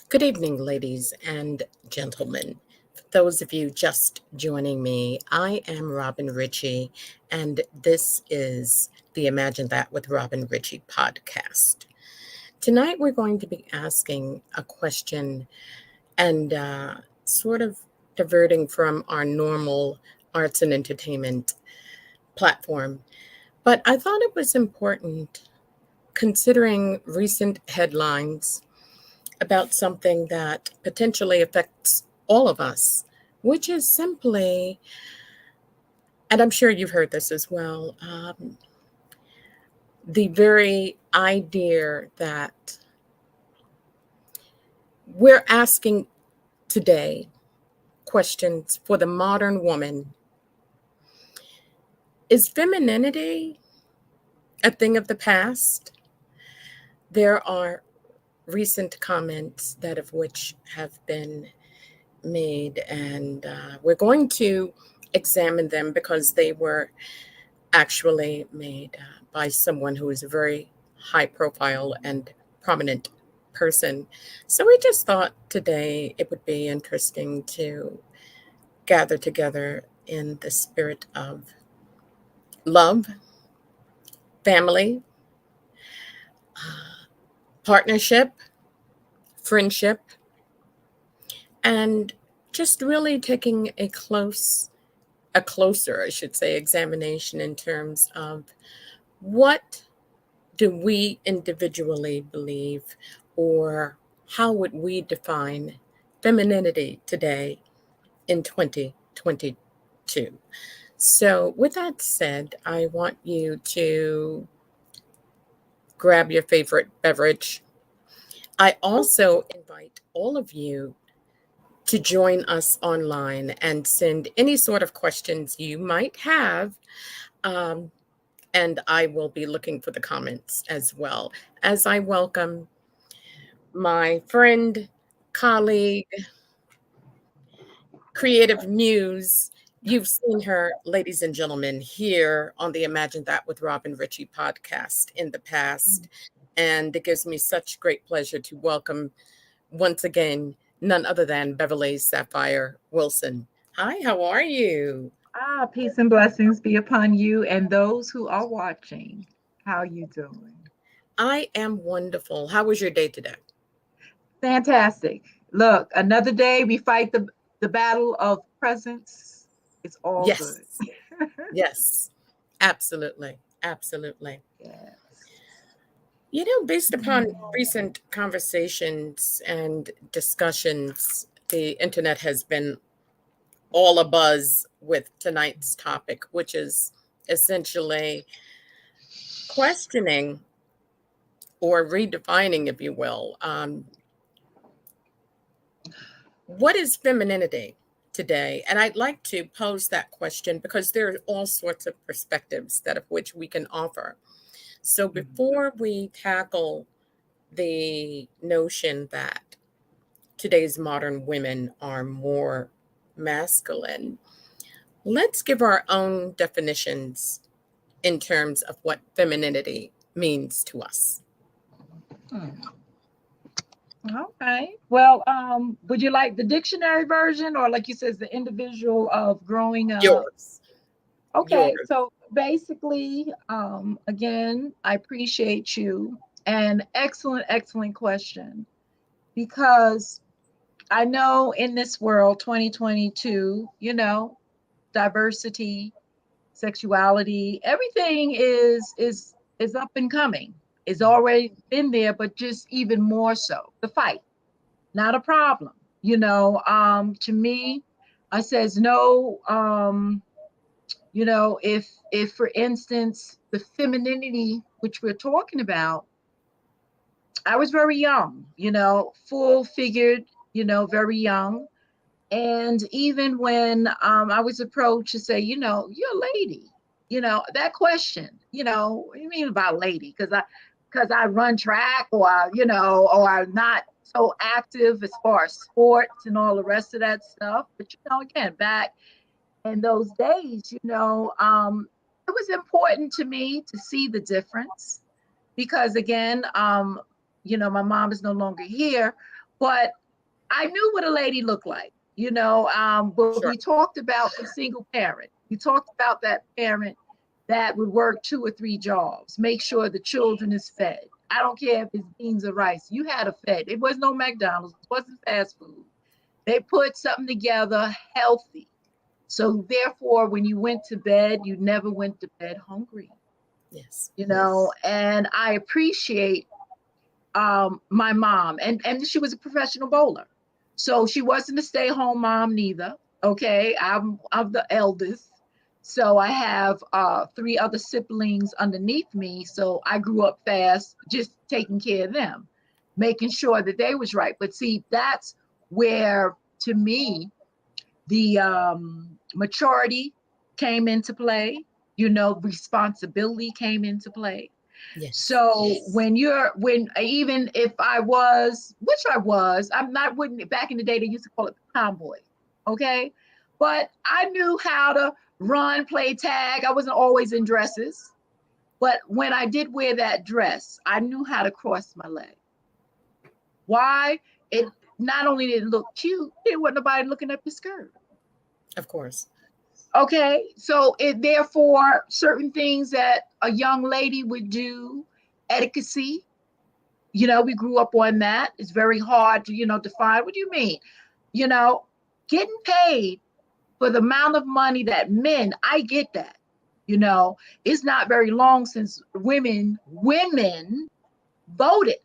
Good evening, ladies and gentlemen. For those of you just joining me, I am Robin Richie, and this is the Imagine That with Robin Richie podcast. Tonight, we're going to be asking a question and sort of diverting from our normal arts and entertainment platform. But I thought it was important, considering recent headlines about something that potentially affects all of us, which is simply, and I'm sure you've heard this as well, the very idea that we're asking today questions for the modern woman. Is femininity a thing of the past? There are recent comments that of which have been made, and we're going to examine them because they were actually made by someone who is a very high profile and prominent person. So we just thought today it would be interesting to gather together in the spirit of love, family, partnership, friendship, and just really taking a closer, I should say, examination in terms of what do we individually believe, or how would we define femininity today in 2022? So, with that said, I want you to grab your favorite beverage. I also invite all of you to join us online and send any sort of questions you might have. Um, and I will be looking for the comments as well as I welcome my friend, colleague, creative muse. You've seen her, ladies and gentlemen, here on the Imagine That with Robin Richie podcast in the past. And it gives me such great pleasure to welcome once again none other than Beverly Sapphire Wilson. Hi, how are you? Peace and blessings be upon you and those who are watching. How you doing? I am wonderful. How was your day today? Fantastic. Look, another day we fight the battle of presence. It's all good. Yes, yes, absolutely, absolutely. Yes. Based upon recent conversations and discussions, the internet has been all abuzz with tonight's topic, which is essentially questioning or redefining, if you will, what is femininity today? And I'd like to pose that question because there are all sorts of perspectives that of which we can offer. So before we tackle the notion that today's modern women are more masculine, let's give our own definitions in terms of what femininity means to us. Hmm. Okay. Well, would you like the dictionary version or like you said, the individual of growing up? Yours, Okay, yours. so basically, again, I appreciate you. And excellent question. Because I know in this world, 2022, diversity, sexuality, everything is up and coming. It's already been there, but just even more so. The fight, not a problem. To me, I says no. If for instance the femininity which we're talking about, I was very young, full figured, very young. And even when I was approached to say, you're a lady, that question, what do you mean about lady? Because I run track, or I'm not so active as far as sports and all the rest of that stuff. But again, back in those days, it was important to me to see the difference because again, my mom is no longer here, But I knew what a lady looked like, but we Sure. talked about the single parent. We talked about that parent that would work 2 or 3 jobs, make sure the children is fed. I don't care if it's beans or rice. You had a fed. It was no McDonald's. It wasn't fast food. They put something together healthy. So therefore, when you went to bed, you never went to bed hungry, Yes. and I appreciate my mom, and she was a professional bowler, so she wasn't a stay-home mom neither. Okay, I'm the eldest, so I have 3 other siblings underneath me, so I grew up fast, just taking care of them, making sure that they was right. But see, that's where, to me, the maturity came into play. Responsibility came into play. Yes. So when even if I was, which I was, I'm not, wouldn't, back in the day they used to call it the tomboy, okay? But I knew how to run, play tag. I wasn't always in dresses, but when I did wear that dress, I knew how to cross my leg. Why? It not only did it look cute, there wasn't nobody looking up your skirt. Of course. Okay, so it therefore certain things that a young lady would do, etiquette. We grew up on that. It's very hard to, define. What do you mean? You know, Getting paid for the amount of money that men, I get that. It's not very long since women voted.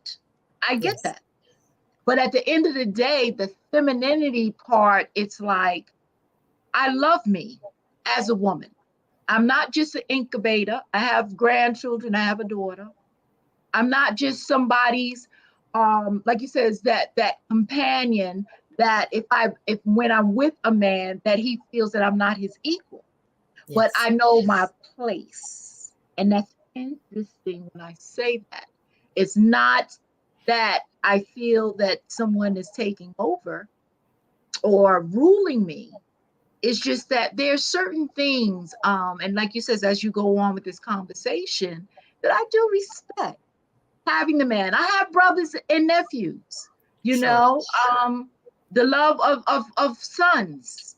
I get Yes. that. But at the end of the day, the femininity part, it's like, I love me as a woman. I'm not just an incubator. I have grandchildren. I have a daughter. I'm not just somebody's, like you said, is that companion that if when I'm with a man that he feels that I'm not his equal, but Yes. I know my place. And that's interesting when I say that. It's not that I feel that someone is taking over or ruling me. It's just that there's certain things, and like you says, as you go on with this conversation, that I do respect having the man. I have brothers and nephews, you Sure. know, the love of sons.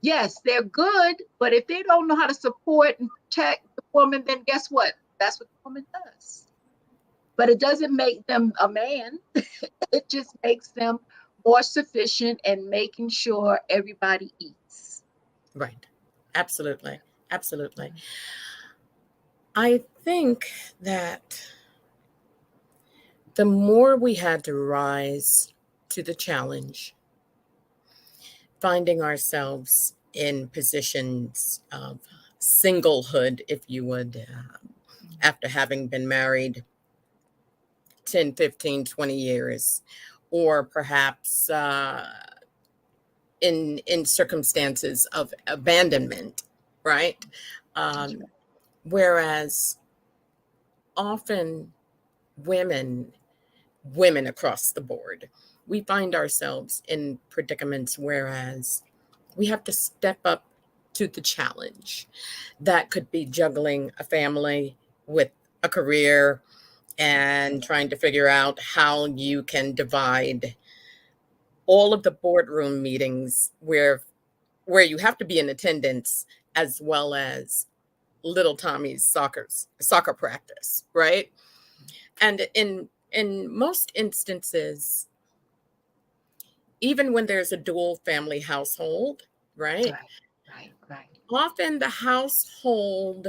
Yes, they're good, but if they don't know how to support and protect the woman, then guess what? That's what the woman does. But it doesn't make them a man. It just makes them more sufficient and making sure everybody eats. Right. Absolutely. Absolutely. I think that the more we had to rise to the challenge, finding ourselves in positions of singlehood, if you would, after having been married 10, 15, 20 years, or perhaps in circumstances of abandonment, right? That's Um, right. whereas often women, women across the board, we find ourselves in predicaments whereas we have to step up to the challenge. That could be juggling a family with a career and trying to figure out how you can divide all of the boardroom meetings where you have to be in attendance as well as little Tommy's soccer practice, right? And in most instances, even when there's a dual family household, right? Right, right, right. Often the household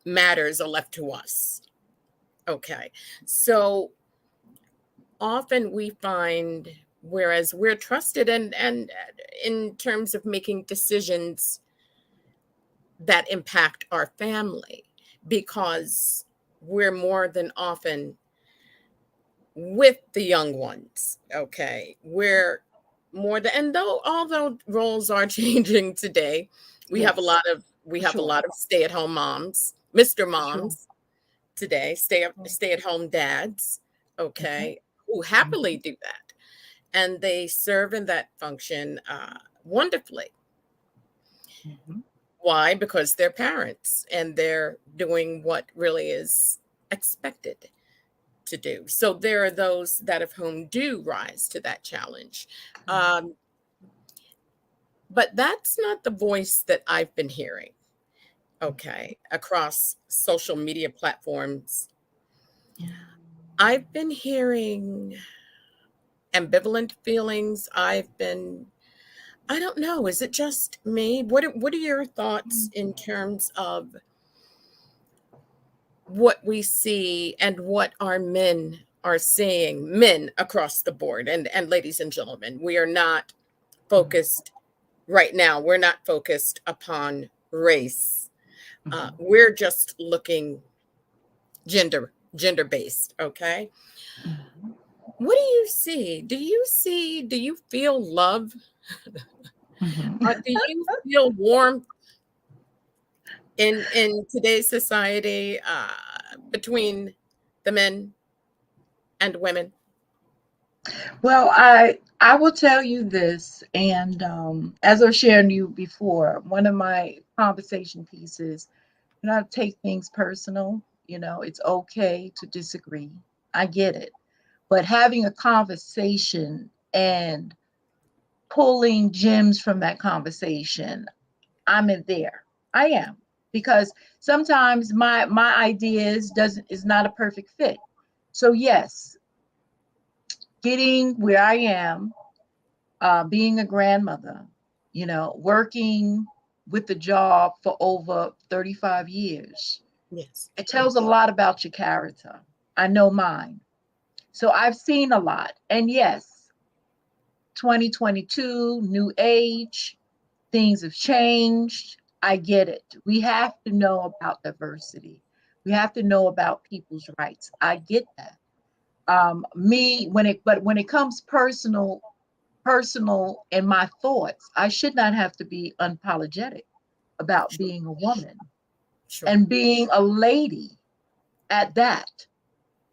matters are left to us. Okay. So often we find whereas we're trusted and in terms of making decisions that impact our family because we're more than often with the young ones. Okay. We're more than and though although roles are changing today, Yes, we for have a sure, lot of stay-at-home moms, Mr. for sure. Moms today, stay-at-home dads, Mhm, okay, who happily mhm, do that. And they serve in that function wonderfully. mhm. Why? Because they're parents and they're doing what really is expected. to do. So there are those that of whom do rise to that challenge. Um, but that's not the voice that I've been hearing, okay, across social media platforms. I've been hearing ambivalent feelings. I don't know, is it just me? What are your thoughts in terms of what we see and what our men are seeing, men across the board? And ladies and gentlemen, we are not focused right now. We're not focused upon race. We're just looking gender based, okay? What do you see? Do you feel love? Do you feel warmth in today's society, between the men and women? Well, I will tell you this, and as I was sharing you before, one of my conversation pieces, not take things personal. It's okay to disagree. I get it, but having a conversation and pulling gems from that conversation, I'm in there. I am, because sometimes my ideas doesn't is not a perfect fit. So yes, getting where I am, being a grandmother, working with the job for over 35 years, Yes. it tells a lot about your character. I know mine. So I've seen a lot. And yes, 2022, new age, things have changed. I get it. We have to know about diversity. We have to know about people's rights. I get that. When it comes personal in my thoughts, I should not have to be unapologetic about Sure. being a woman Sure. and being a lady at that.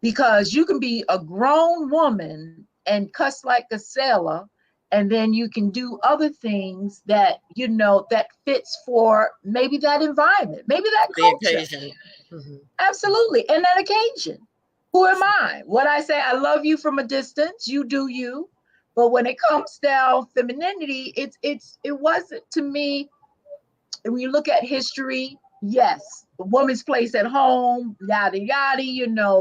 Because you can be a grown woman and cuss like a sailor, and then you can do other things that fits for maybe that environment, maybe that The culture. occasion. Mhm. Absolutely. And that occasion. Who am Sure. I? What I say, I love you from a distance, you do you. But when it comes down femininity, it wasn't to me. And when you look at history, yes, the woman's place at home, yada yada,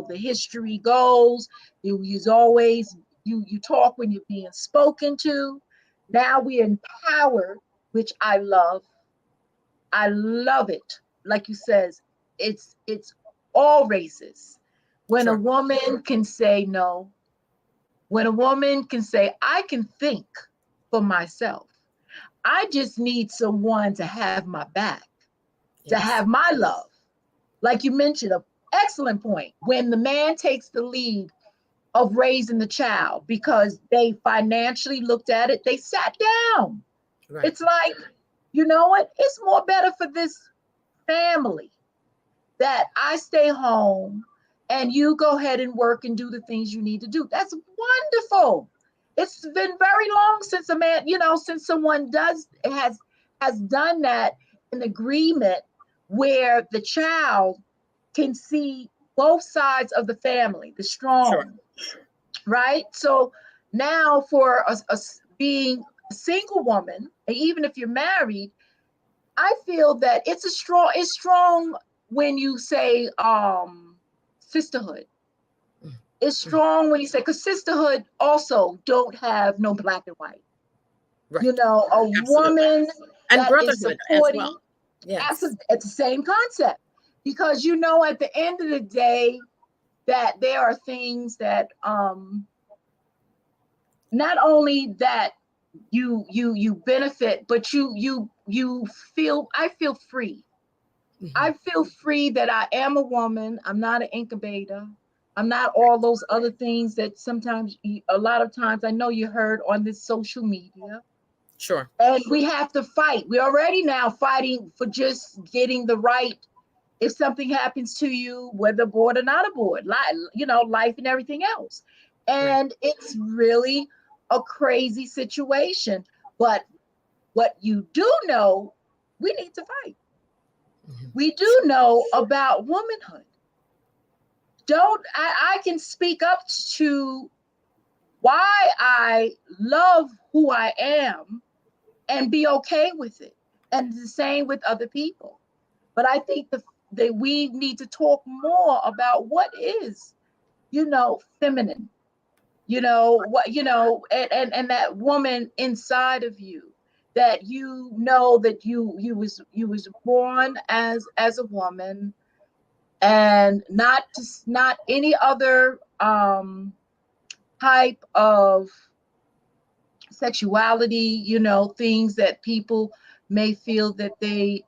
the history goes. You always you talk when you're being spoken to. Now we're empowered, which I love. I love it. Like you says, it's all races. When a Sure. woman can say no, when a woman can say, I can think for myself. I just need someone to have my back, to Yes. have my love. Like you mentioned, an excellent point. When the man takes the lead of raising the child because they financially looked at it, they sat down. Right. It's like, you know what? It's more better for this family that I stay home and you go ahead and work and do the things you need to do. That's wonderful. It's been very long since a man, since someone has done that in agreement where the child can see both sides of the family, the Sure. strong, right? So now for us being a single woman, and even if you're married, I feel that it's strong when you say sisterhood. It's Mm. strong when you say, because sisterhood also don't have no black and white. Right. A Absolutely. woman And that is brotherhood as supporting, well. Yes. it's the same concept. Because at the end of the day, that there are things that not only that you benefit, but you feel I feel free. Mhm. I feel free that I am a woman. I'm not an incubator. I'm not all those other things that sometimes, a lot of times, I know you heard on this social media. Sure. And we have to fight. We're already now fighting for just getting the right. If something happens to you, whether aboard or not aboard, life and everything else. Right. And it's really a crazy situation. But what you do know, we need to fight. Mhm. We do Sure. know about womanhood. I can speak up to why I love who I am and be okay with it. And the same with other people. But I think that we need to talk more about what is, feminine, and that woman inside of you, that that you was born as a woman, and not any other type of sexuality, things that people may feel that they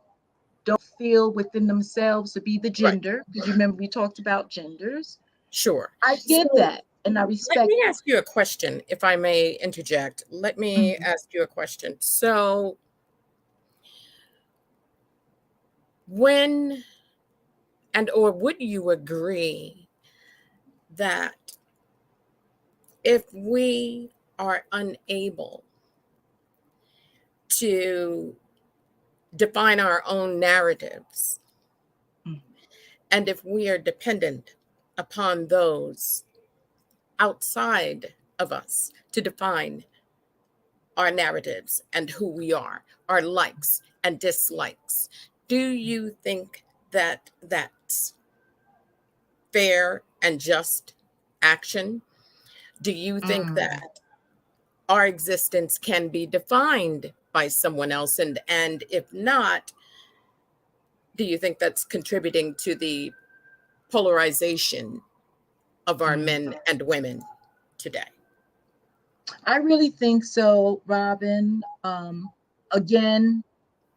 don't feel within themselves to be the Right. gender, because you remember we talked about genders. Sure. I get So that and I let respect me that. ask you a question, if I may interject. Let me Mhm. ask you a question. So when and or would you agree that if we are unable to define our own narratives, Mhm. and if we are dependent upon those outside of us to define our narratives and who we are, our likes and dislikes, do you think that that's fair and just action? Do you think Mm. that our existence can be defined by someone else? And if not, do you think that's contributing to the polarization of our Mm. men and women today? I really think so, Robin. Again,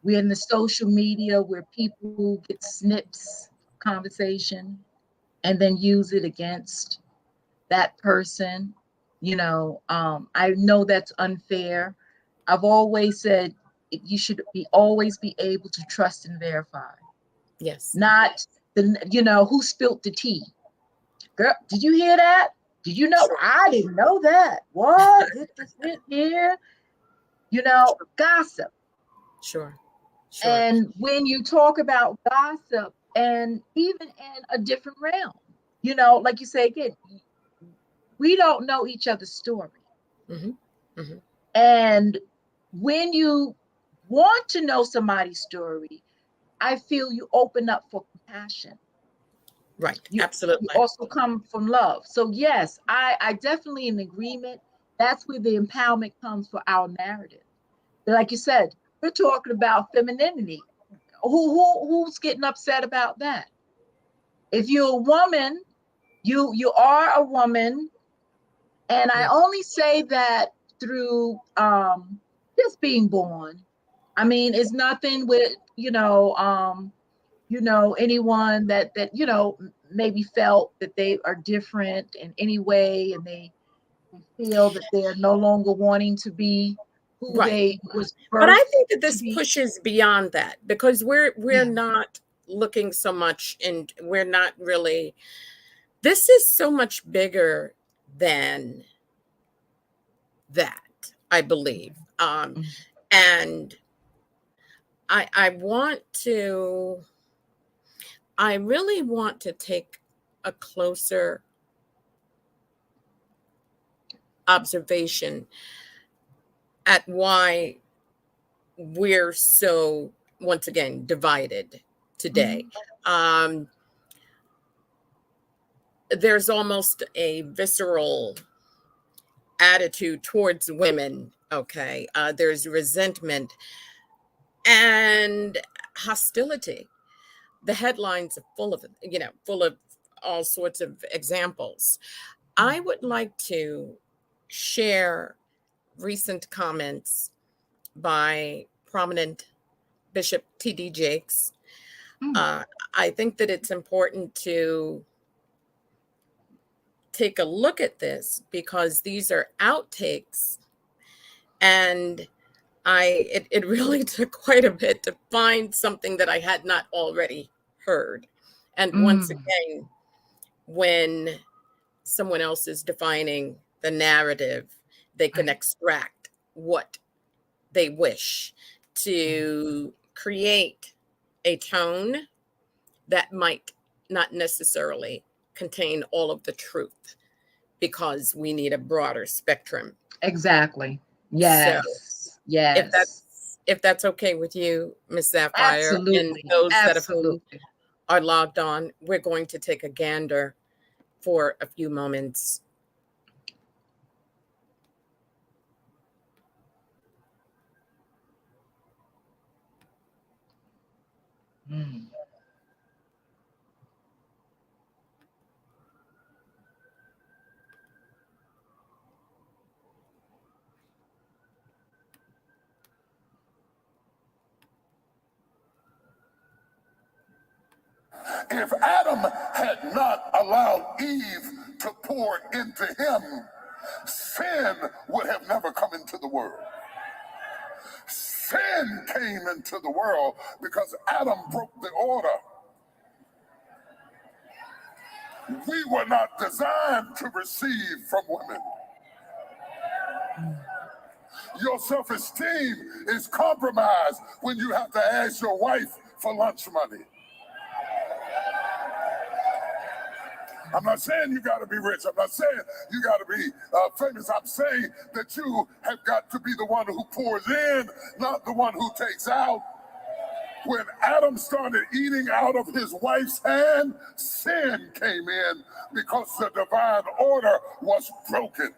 we're in the social media where people get snips of conversation and then use it against that person. I know that's unfair. I've always said you should always be able to trust and verify, Yes. not who spilt the tea. Girl, did you hear that? Did you know? Sure. I didn't know that. What? It just went here. Gossip. Sure. Sure. And when you talk about gossip, and even in a different realm, like you say again, we don't know each other's story. Hmm. Hmm. And when you want to know somebody's story, I feel you open up for compassion. Right. You Absolutely. also come from love. So yes, I definitely in agreement. That's where the empowerment comes for our narrative. But like you said, we're talking about femininity. Who's getting upset about that? If you're a woman, you are a woman, and I Yes. only say that through just being born. I mean, it's nothing with anyone that maybe felt that they are different in any way, and they feel that they're no longer wanting to be who Right. they was But I birthed think that to this be. pushes beyond that because we're Yeah. not looking so much, and we're not really, this is so much bigger than that, I believe. Mhm. And I want to, I really want to take a closer observation at why we're so, once again, divided today. Mhm. Um, there's almost a visceral attitude towards women. Okay. There's resentment and hostility. The headlines are full of, full of all sorts of examples. I would like to share recent comments by prominent Bishop T.D. Jakes. Mhm. Uh, I think that it's important to take a look at this because these are outtakes, and it really took quite a bit to find something that I had not already heard. And once Mm. again, when someone else is defining the narrative, they can Right. extract what they wish Mm. to create a tone that might not necessarily contain all of the truth because we need a broader spectrum. Exactly. So Yes. Yes. if that's okay with you, Miss Sapphire, and Absolutely. those that Absolutely. are logged on, we're going to take a gander for a few moments. Mm. If Adam had not allowed Eve to pour into him, sin would have never come into the world. Sin came into the world because Adam broke the order. We were not designed to receive from women. Your self-esteem is compromised when you have to ask your wife for lunch money. I'm not saying you got to be rich. I'm not saying you got to be famous. I'm saying that you have got to be the one who pours in, not the one who takes out. When Adam started eating out of his wife's hand, sin came in because the divine order was broken.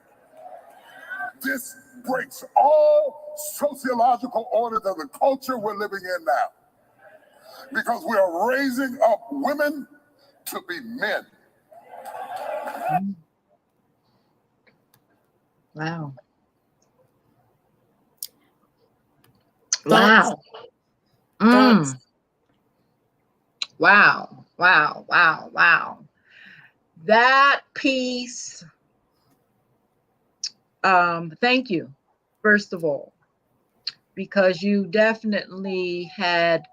This breaks all sociological orders of the culture we're living in now, because we are raising up women to be men. Wow. Thoughts? Wow. Mm. Thoughts? Wow. Wow. Wow. Wow. That piece, thank you, first of all, because you definitely had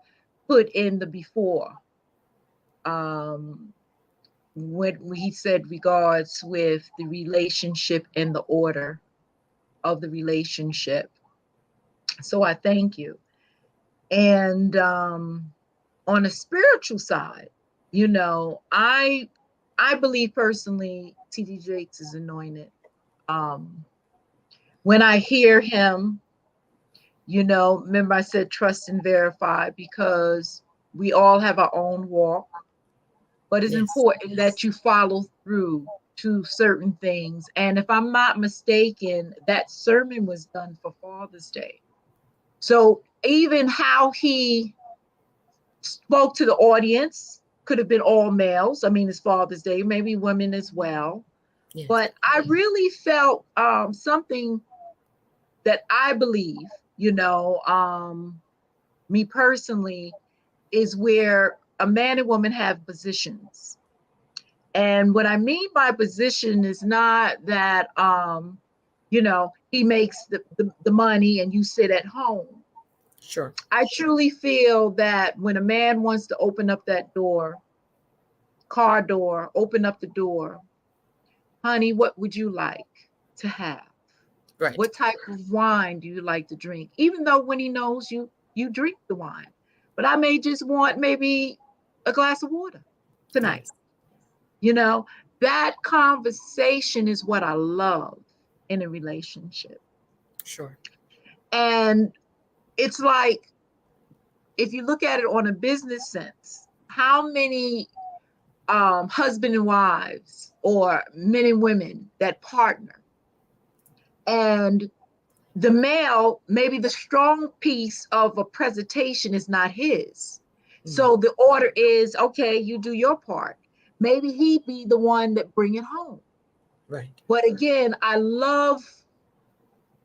put in the before. When he said regards with the relationship and the order of the relationship. So I thank you. And on a spiritual side, I believe personally T.D. Jakes is anointed. When I hear him, remember I said trust and verify, because we all have our own walk, but it's Yes. important that you follow through to certain things. And if I'm not mistaken, that sermon was done for Father's Day. So even how he spoke to the audience could have been all males. I mean, it's Father's Day, maybe women as well. Yes. But I really felt something that I believe, me personally, is where a man and woman have positions. And what I mean by position is not that, he makes the money and you sit at home. Sure. I truly feel that when a man wants to open up that door, car door, open up the door, honey, what would you like to have? Right. What type of wine do you like to drink? Even though when he knows you drink the wine, but I may just want maybe a glass of water tonight. Yes. That conversation is what I love in a relationship. Sure. And it's like, if you look at it on a business sense, how many husband and wives or men and women that partner, and the male, maybe the strong piece of a presentation is not his. So the order is, okay, you do your part. Maybe he be the one that bring it home. Right. But again, I love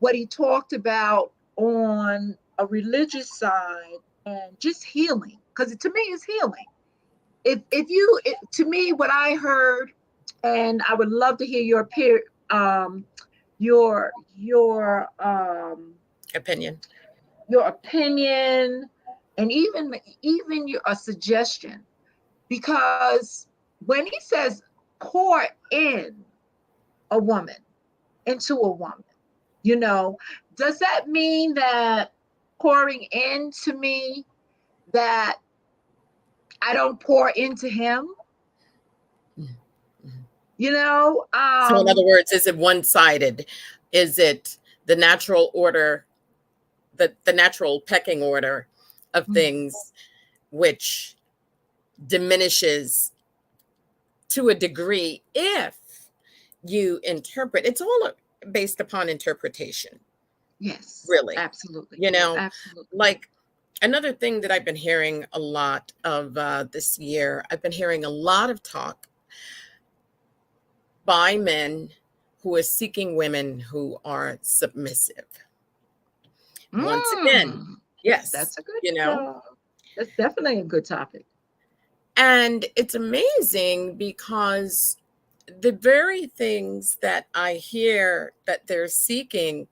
what he talked about on a religious side and just healing, because to me it's healing. To me, what I heard, and I would love to hear your Opinion. your opinion, and even a suggestion, because when he says pour in a woman into a woman, does that mean that pouring into me, that I don't pour into him? You know, So in other words, is it one-sided? Is it the natural order, the natural pecking order of things, which diminishes to a degree if you interpret? It's all based upon interpretation, yes, really. absolutely, You know, absolutely. like another thing that I've been hearing a lot of this year, I've been hearing a lot of talk by men who are seeking women who are submissive. Once again, Mm, yes, that's a good. you know, That's definitely a good topic. and it's amazing because the very things that I hear that they're seeking,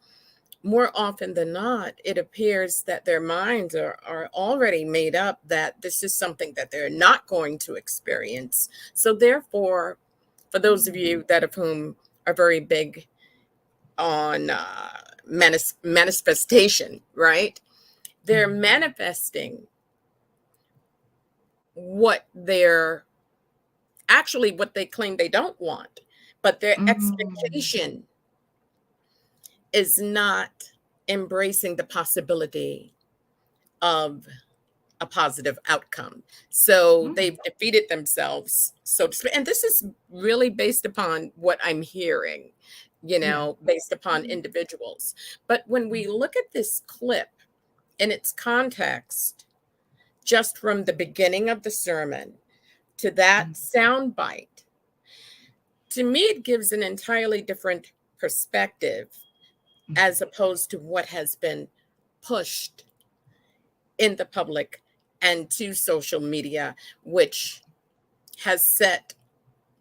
more often than not, it appears that their minds are already made up that this is something that they're not going to experience. So therefore, for those of you that of whom are very big on manifestation, right? They're manifesting what they're actually what they claim they don't want, but their Mm, expectation is not embracing the possibility of a positive outcome. So mm, they've defeated themselves, so to speak. And this is really based upon what I'm hearing, yeah. based upon individuals. But when we look at this clip in its context, just from the beginning of the sermon to that Mm, sound bite, to me, it gives an entirely different perspective mm, as opposed to what has been pushed in the public and to social media, which has set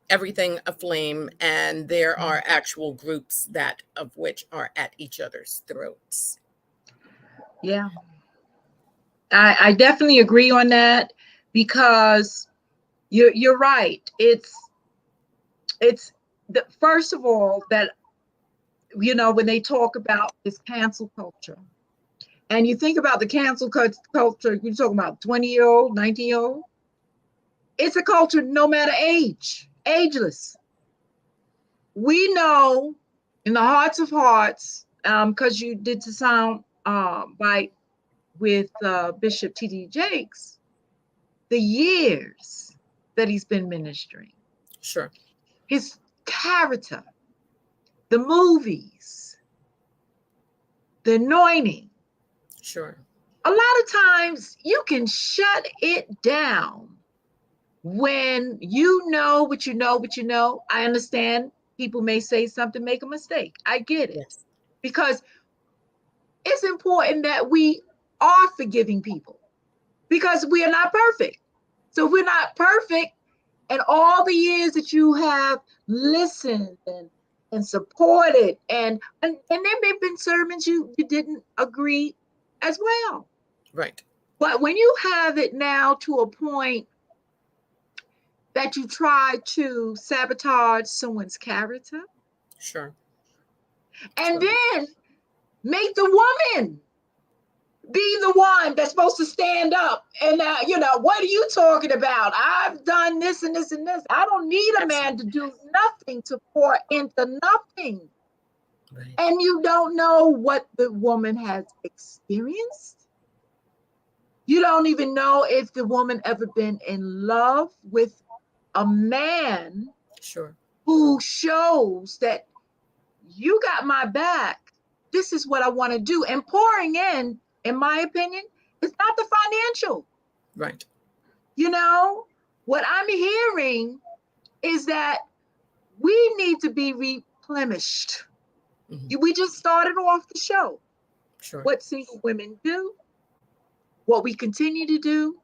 everything aflame. And there mm. are actual groups that of which are at each other's throats. Yeah, I definitely agree on that because you're right. It's the first of all that when they talk about this cancel culture, and you think about the culture, you're talking about 20-year-old, 19-year-old. It's a culture no matter age, ageless. We know in the hearts of hearts, because you did the sound bite with Bishop T.D. Jakes, the years that he's been ministering, Sure, his character, the movies, the anointing. sure. A lot of times you can shut it down when you know what you know, what you know. I understand people may say something, make a mistake. I get it Yes, because it's important that we are forgiving people because we are not perfect. So if we're not perfect, and all the years that you have listened and supported, and there may have been sermons you didn't agree as well. right. But when you have it now to a point that you try to sabotage someone's character, Sure, and sure. then make the woman be the one that's supposed to stand up and what are you talking about? I've done this and this and this. I don't need a Yes, man to do nothing, to pour into nothing. right. And you don't know what the woman has experienced. You don't even know if the woman ever been in love with a man Sure, who shows that you got my back. This is what I want to do. And pouring in my opinion, it's not the financial. right. You know, what I'm hearing is that we need to be replenished. Hmm. We just started off the show. Sure, What single women do, what we continue to do,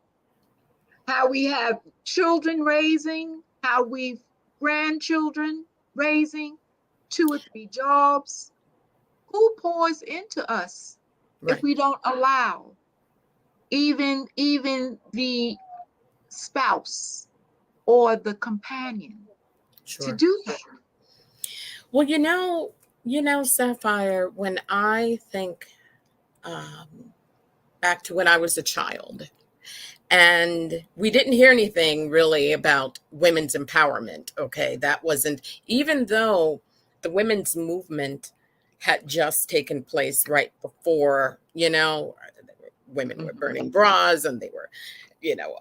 how we have children raising, how we've grandchildren raising, 2 or 3 jobs. Who pours into us if right. we don't allow even the spouse or the companion to Sure. do that? Well, Sapphire, when I think back to when I was a child, And we didn't hear anything really about women's empowerment. Okay. That wasn't, even though the women's movement had just taken place right before, women were burning bras and they were,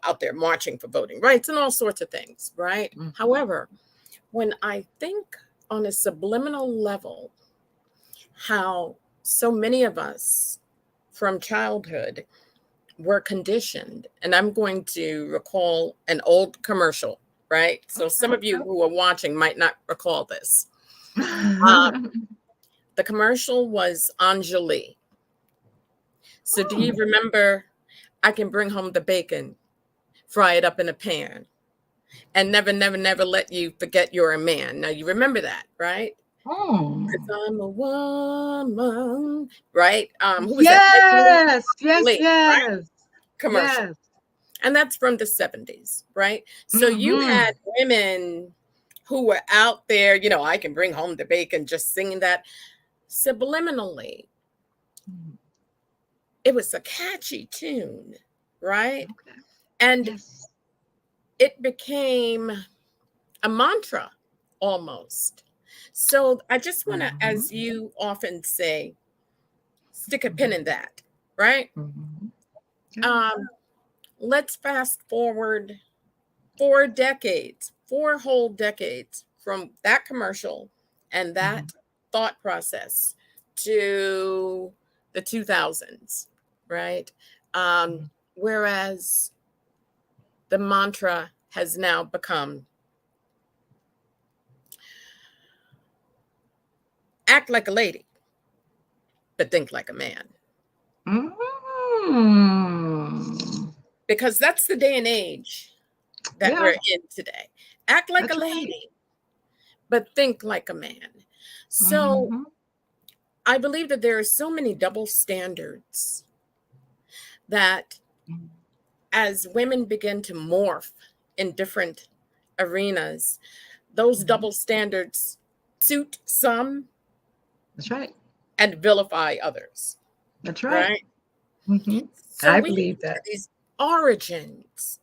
out there marching for voting rights and all sorts of things. Right. Mhm. However, when I think on a subliminal level, how so many of us from childhood were conditioned, and I'm going to recall an old commercial, right? So some of you who are watching might not recall this. The commercial was Anjali. So do you remember, I can bring home the bacon, fry it up in a pan, and never, never, never let you forget you're a man. Now you remember that, right? Because I'm a woman, right? Who was that? Yes, yes, Lee, right? yes, Commercial. yes. And that's from the 70s, right? So you had women who were out there, I can bring home the bacon, just singing that subliminally. It was a catchy tune, right? Okay. And Yes. it became a mantra almost. So I just want to, as you often say, stick a pin in that, right? Let's fast forward 4 whole decades from that commercial and that thought process to the 2000s, right? Whereas the mantra has now become act like a lady, but think like a man. Because that's the day and age that we're in today. Act like a lady, but think like a man. So I believe that there are so many double standards that as women begin to morph in different arenas, those double standards suit some. That's right. And vilify others. That's right. So I we believe have that. these origins.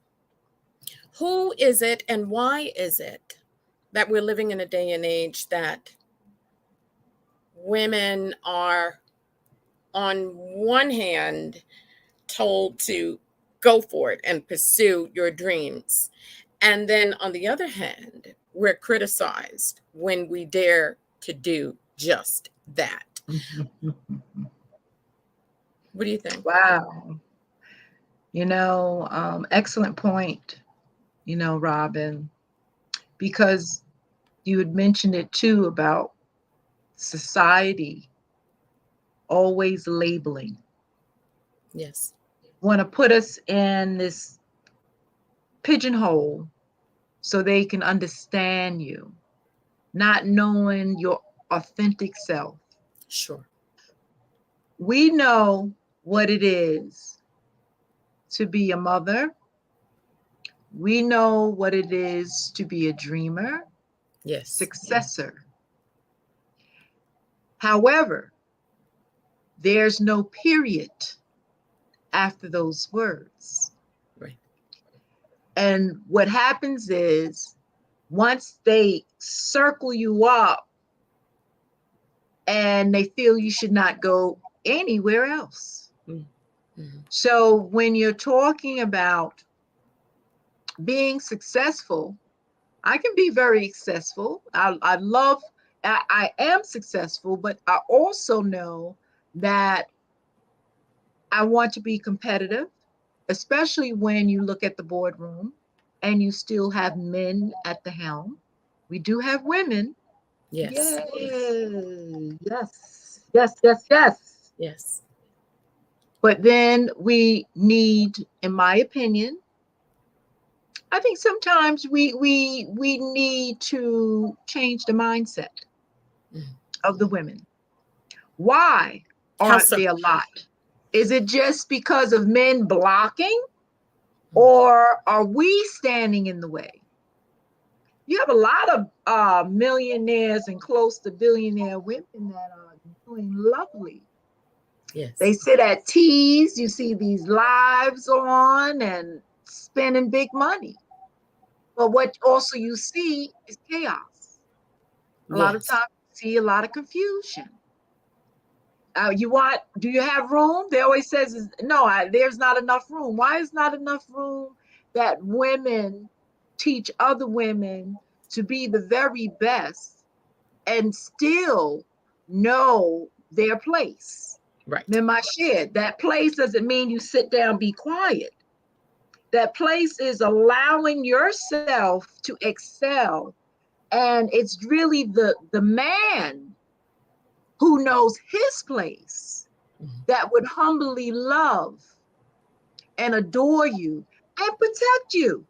Who is it and why is it that we're living in a day and age that women are, on one hand, told to go for it and pursue your dreams, and then on the other hand, we're criticized when we dare to do just that? What do you think? Wow. Excellent point, Robin, because you had mentioned it too about society always labeling. Yes. Want to put us in this pigeonhole so they can understand you, not knowing your authentic self. Sure. We know what it is to be a mother. We know what it is to be a dreamer, Yes. successor. However, there's no period after those words. Right. And what happens is once they circle you up and they feel you should not go anywhere else. So when you're talking about being successful, I can be very successful. I am successful, but I also know that I want to be competitive, especially when you look at the boardroom and you still have men at the helm. We do have women. Yes. Yay. Yes. Yes, yes, yes. Yes. But then we need, in my opinion, I think sometimes we need to change the mindset of the women. Why aren't they a lot? Is it just because of men blocking, or are we standing in the way? You have a lot of millionaires and close to billionaire women that are doing lovely. Yes. They sit at teas. You see these lives on and spending big money. But what also you see is chaos. A lot of Yes. times you see a lot of confusion. Do you have room? They always says, no, there's not enough room. Why is not enough room that women teach other women to be the very best and still know their place? Right. Remember I shared, that place doesn't mean you sit down, be quiet. That place is allowing yourself to excel. And it's really the man who knows his place that would humbly love and adore you and protect you.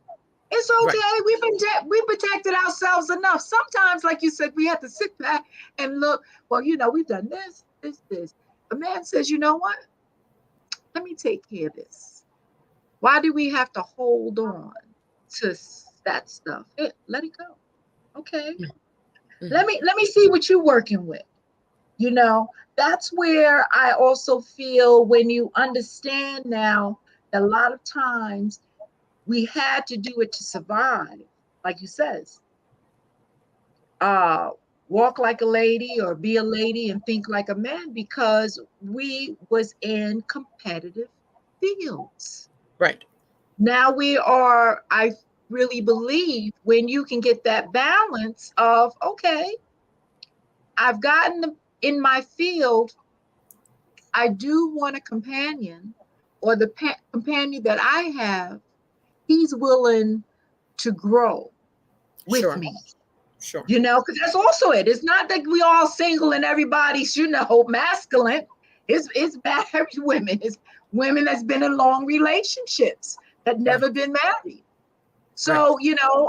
It's Right. okay. We protected ourselves enough. Sometimes, like you said, we have to sit back and look. Well, we've done this. A man says, you know what? Let me take care of this. Why do we have to hold on to that stuff? Let it go. Okay. Mhm. Let me see what you're working with. That's where I also feel, when you understand now, that a lot of times we had to do it to survive. Like you says, walk like a lady or be a lady and think like a man, because we was in competitive fields. Right. Now I really believe, when you can get that balance of, okay, I've gotten in my field, I do want a companion, or the companion that I have, he's willing to grow with Sure. me, Sure. because that's also it. It's not that we all single and everybody's, masculine. It's married women. It's women that's been in long relationships that Right. never been married. Right. So,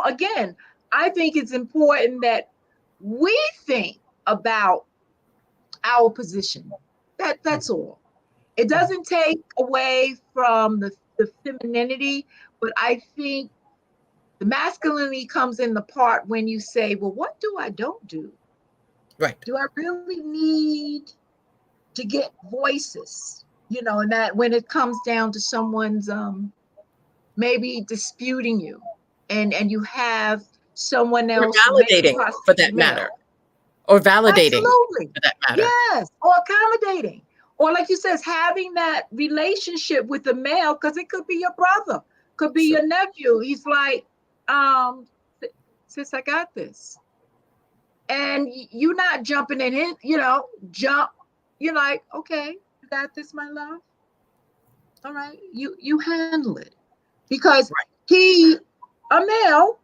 again, I think it's important that we think about our position. That's all. It doesn't take away from the femininity, but I think the masculinity comes in the part when you say, well, what do I don't do? Right. Do I really need to get voices? And that when it comes down to someone's maybe disputing you, and you have someone Or else, maybe validating for that matter. female. Or validating Absolutely. for that matter. Yes. Or accommodating. Or like you says, having that relationship with the male, because it could be your brother, could be Sure. your nephew. He's like, sis, I got this. And you're not jumping in it, jump. You're like, okay, you got this, my love. All right. You handle it. Because Right. a male,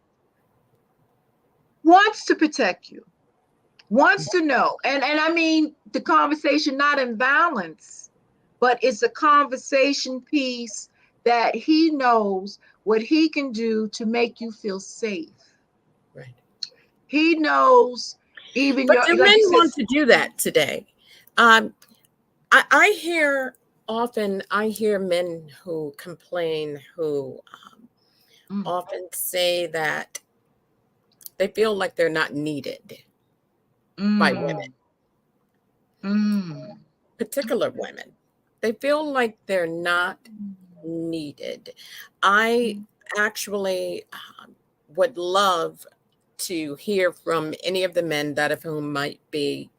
wants to protect you, wants to know. And I mean, the conversation not in balance, but it's a conversation piece that he knows what he can do to make you feel safe. Right. He knows even But do like men you want said. to do that today? Um, I hear often, I hear men who complain, who Mm, often say that they feel like they're not needed by women, mm, mm, particular women. They feel like they're not needed. I actually would love to hear from any of the men that of whom might be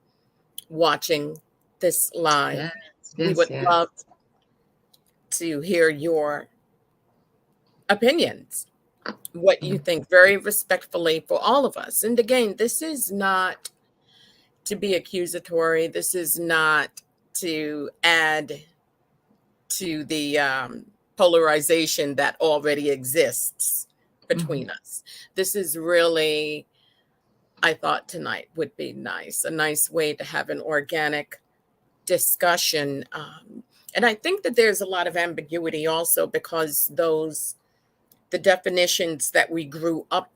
watching this live. yes, We yes, would yes. love to hear your opinions, what you think, very respectfully for all of us. And again, this is not to be accusatory. This is not to add to the polarization that already exists between us. This is really, I thought tonight would be nice, a nice way to have an organic discussion. And I think that there's a lot of ambiguity also because the definitions that we grew up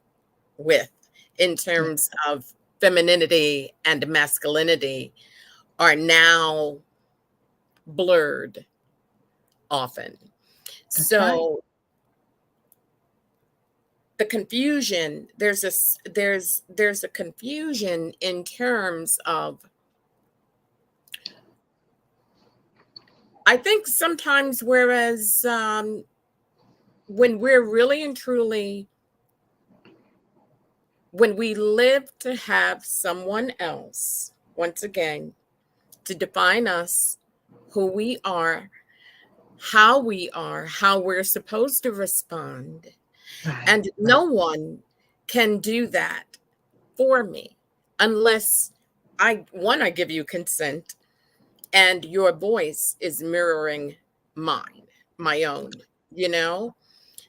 with in Yeah, terms of femininity and masculinity are now blurred often. that's right. So the confusion, there's a confusion in terms of I think sometimes, whereas when we're really and truly, when we live to have someone else, once again, to define us, who we are, how we're supposed to respond. Right. And no one can do that for me unless I give you consent and your voice is mirroring mine, my own, you know?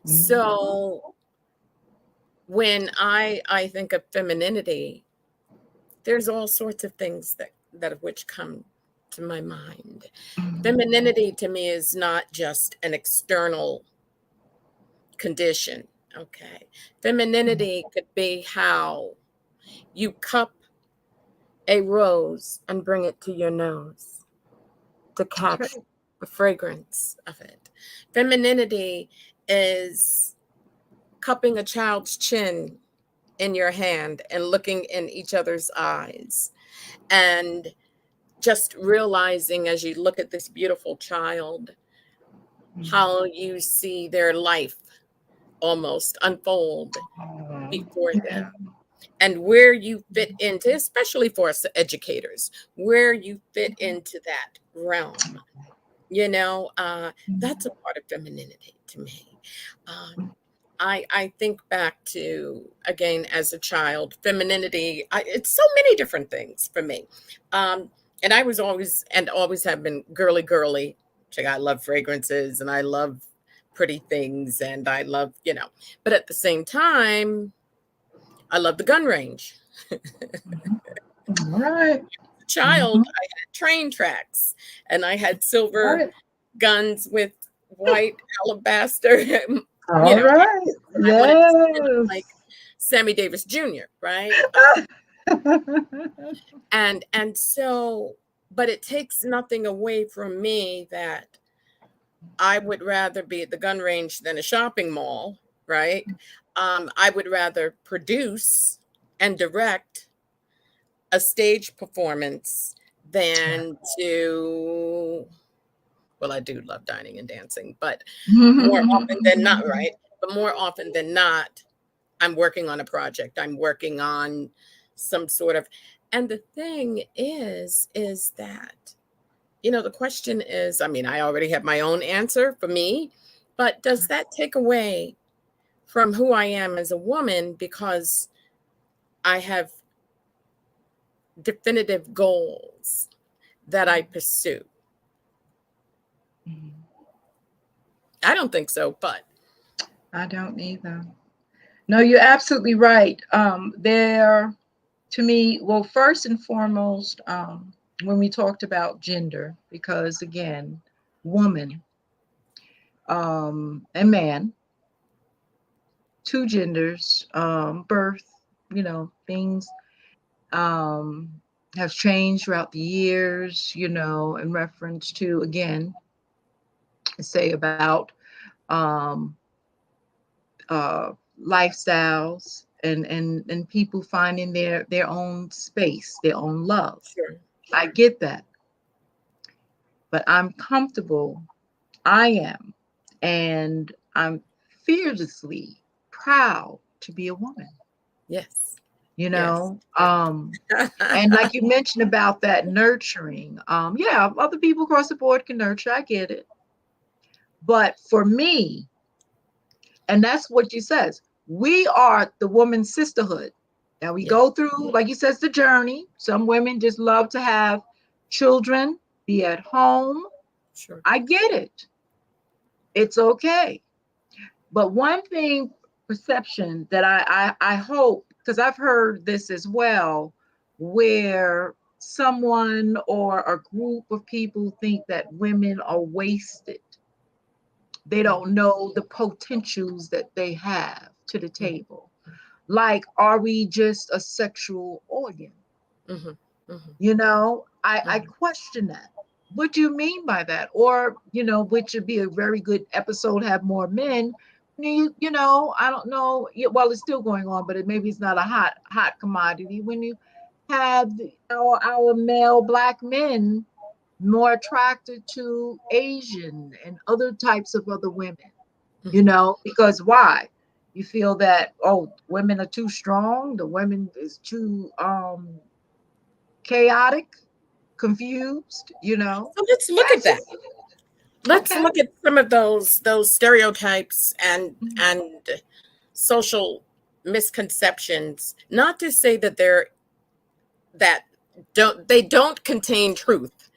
Mhm. So when I think of femininity, there's all sorts of things that of which come to my mind. Mhm. Femininity to me is not just an external condition. Okay. Femininity could be how you cup a rose and bring it to your nose to That's catch right. the fragrance of it. Femininity is cupping a child's chin in your hand and looking in each other's eyes and just realizing as you look at this beautiful child Mhm. how you see their life almost unfold Oh, before them, yeah. and where you fit into, especially for us educators, where you fit into that realm. You know, that's a part of femininity to me. I think back to, again, as a child, femininity, it's so many different things for me. Um, and I was always, and always have been girly, girly. I love fragrances and I love pretty things and I love, but at the same time, I love the gun range. Mhm. All right. Child, Mhm. I had train tracks and I had All silver right. guns with white alabaster. All I right. wanted to sound Yes. like Sammy Davis Jr., right? And so, but it takes nothing away from me that I would rather be at the gun range than a shopping mall, right? I would rather produce and direct a stage performance than to, well, I do love dining and dancing, but more often than not, right? But more often than not, I'm working on a project. I'm working on some sort of, and the thing is that, the question is, I mean, I already have my own answer for me, but does that take away from who I am as a woman because I have definitive goals that I pursue? I don't think so, but I don't either. No, you're absolutely right. There, to me, well, first and foremost, when we talked about gender, because again, woman and man, two genders, birth, things um, have changed throughout the years, in reference to, again, say about um, uh, lifestyles and people finding their own space, their own love. sure. I get that, but I'm comfortable. I am, and I'm fearlessly proud to be a woman. Yes. You Yes. know, and like you mentioned about that nurturing, yeah, other people across the board can nurture. I get it, but for me, and that's what she says. We are the woman's sisterhood. Now we Yeah, go through, like you says, the journey. Some women just love to have children, be at home. sure. I get it. It's okay. But one thing, perception that I hope, because I've heard this as well, where someone or a group of people think that women are wasted. They don't know the potentials that they have to the Mhm, table. Like, are we just a sexual organ? mhm, mhm, I mhm. question that. What do you mean by that? Or, which would be a very good episode, have more men. I don't know. Well, it's still going on, but maybe it's not a hot commodity. When you have our male black men more attracted to Asian and other types of other women, Mhm. because why? You feel that, oh, women are too strong, the women is too chaotic, confused. So let's look at That's that. just Let's okay. look at some of those stereotypes Mhm. and social misconceptions. Not to say that they're that don't contain truth.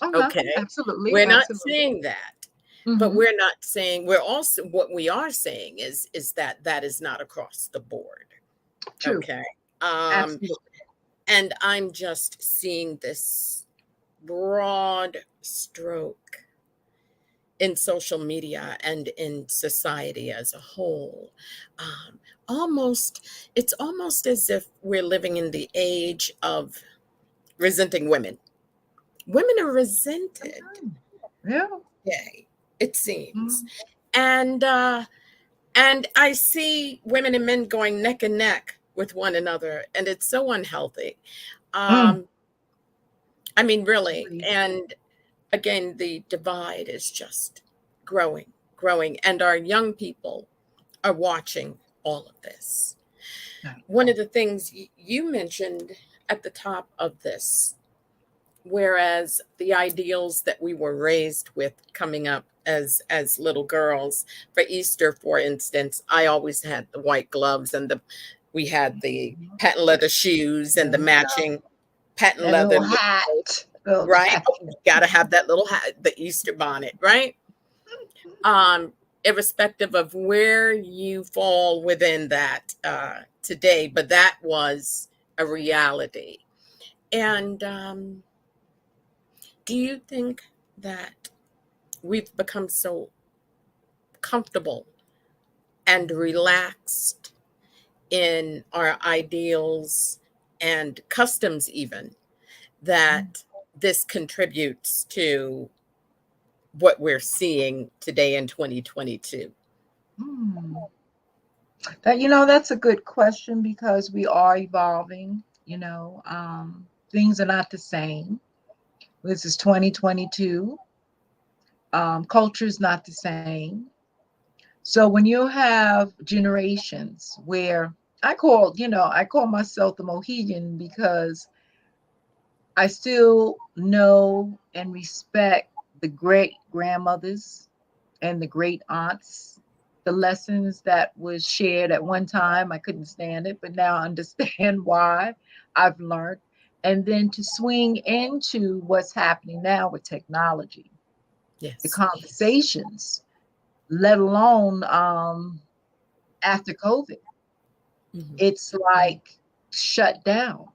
Okay, Okay, absolutely, we're not absolutely. saying that, but Hmm. we're not saying we're also what we are saying is that that is not across the board. True, Okay, um, absolutely. and I'm just seeing this broad stroke in social media and in society as a whole. Um, almost, it's almost as if we're living in the age of resenting women. Women are resented Mhm. Yeah. today, it seems. Mhm. And and I see women and men going neck and neck with one another, and it's so unhealthy. Mm. Um, I mean, really. Agreed. And again, the divide is just growing, growing, and our young people are watching all of this. Right. One of the things you mentioned at the top of this, whereas the ideals that we were raised with coming up as little girls, for Easter, for instance, I always had the white gloves and the we had the Mhm. patent leather shoes and the There you go. matching patent That leather, little hat. Little right? hat. Oh, you got to have that little hat, the Easter bonnet, right? um, Irrespective of where you fall within that today, but that was a reality. And do you think that we've become so comfortable and relaxed in our ideals and customs, even that this contributes to what we're seeing today in 2022? Mm. That's a good question because we are evolving. Things are not the same. This is 2022. Culture is not the same. So when you have generations where I call myself the Mohegan because I still know and respect the great grandmothers and the great aunts, the lessons that was shared at one time. I couldn't stand it, but now I understand why. I've learned. And then to swing into what's happening now with technology, the Yes. conversations, let alone after COVID, Mhm. it's like shut down.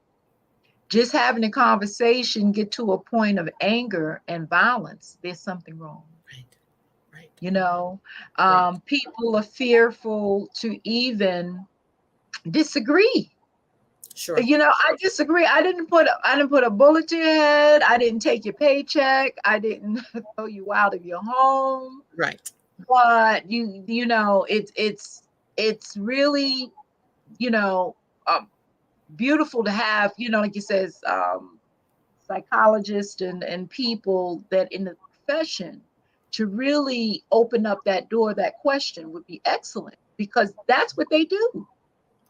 Just having a conversation get to a point of anger and violence, there's something wrong. Right. Right. You know, Right. people are fearful to even disagree. Sure. I disagree. I didn't put a bullet to your head. I didn't take your paycheck. I didn't throw you out of your home. Right. But it's really you know uh, beautiful to have like you says psychologists and people that in the profession to really open up that door. That question would be excellent because that's what they do.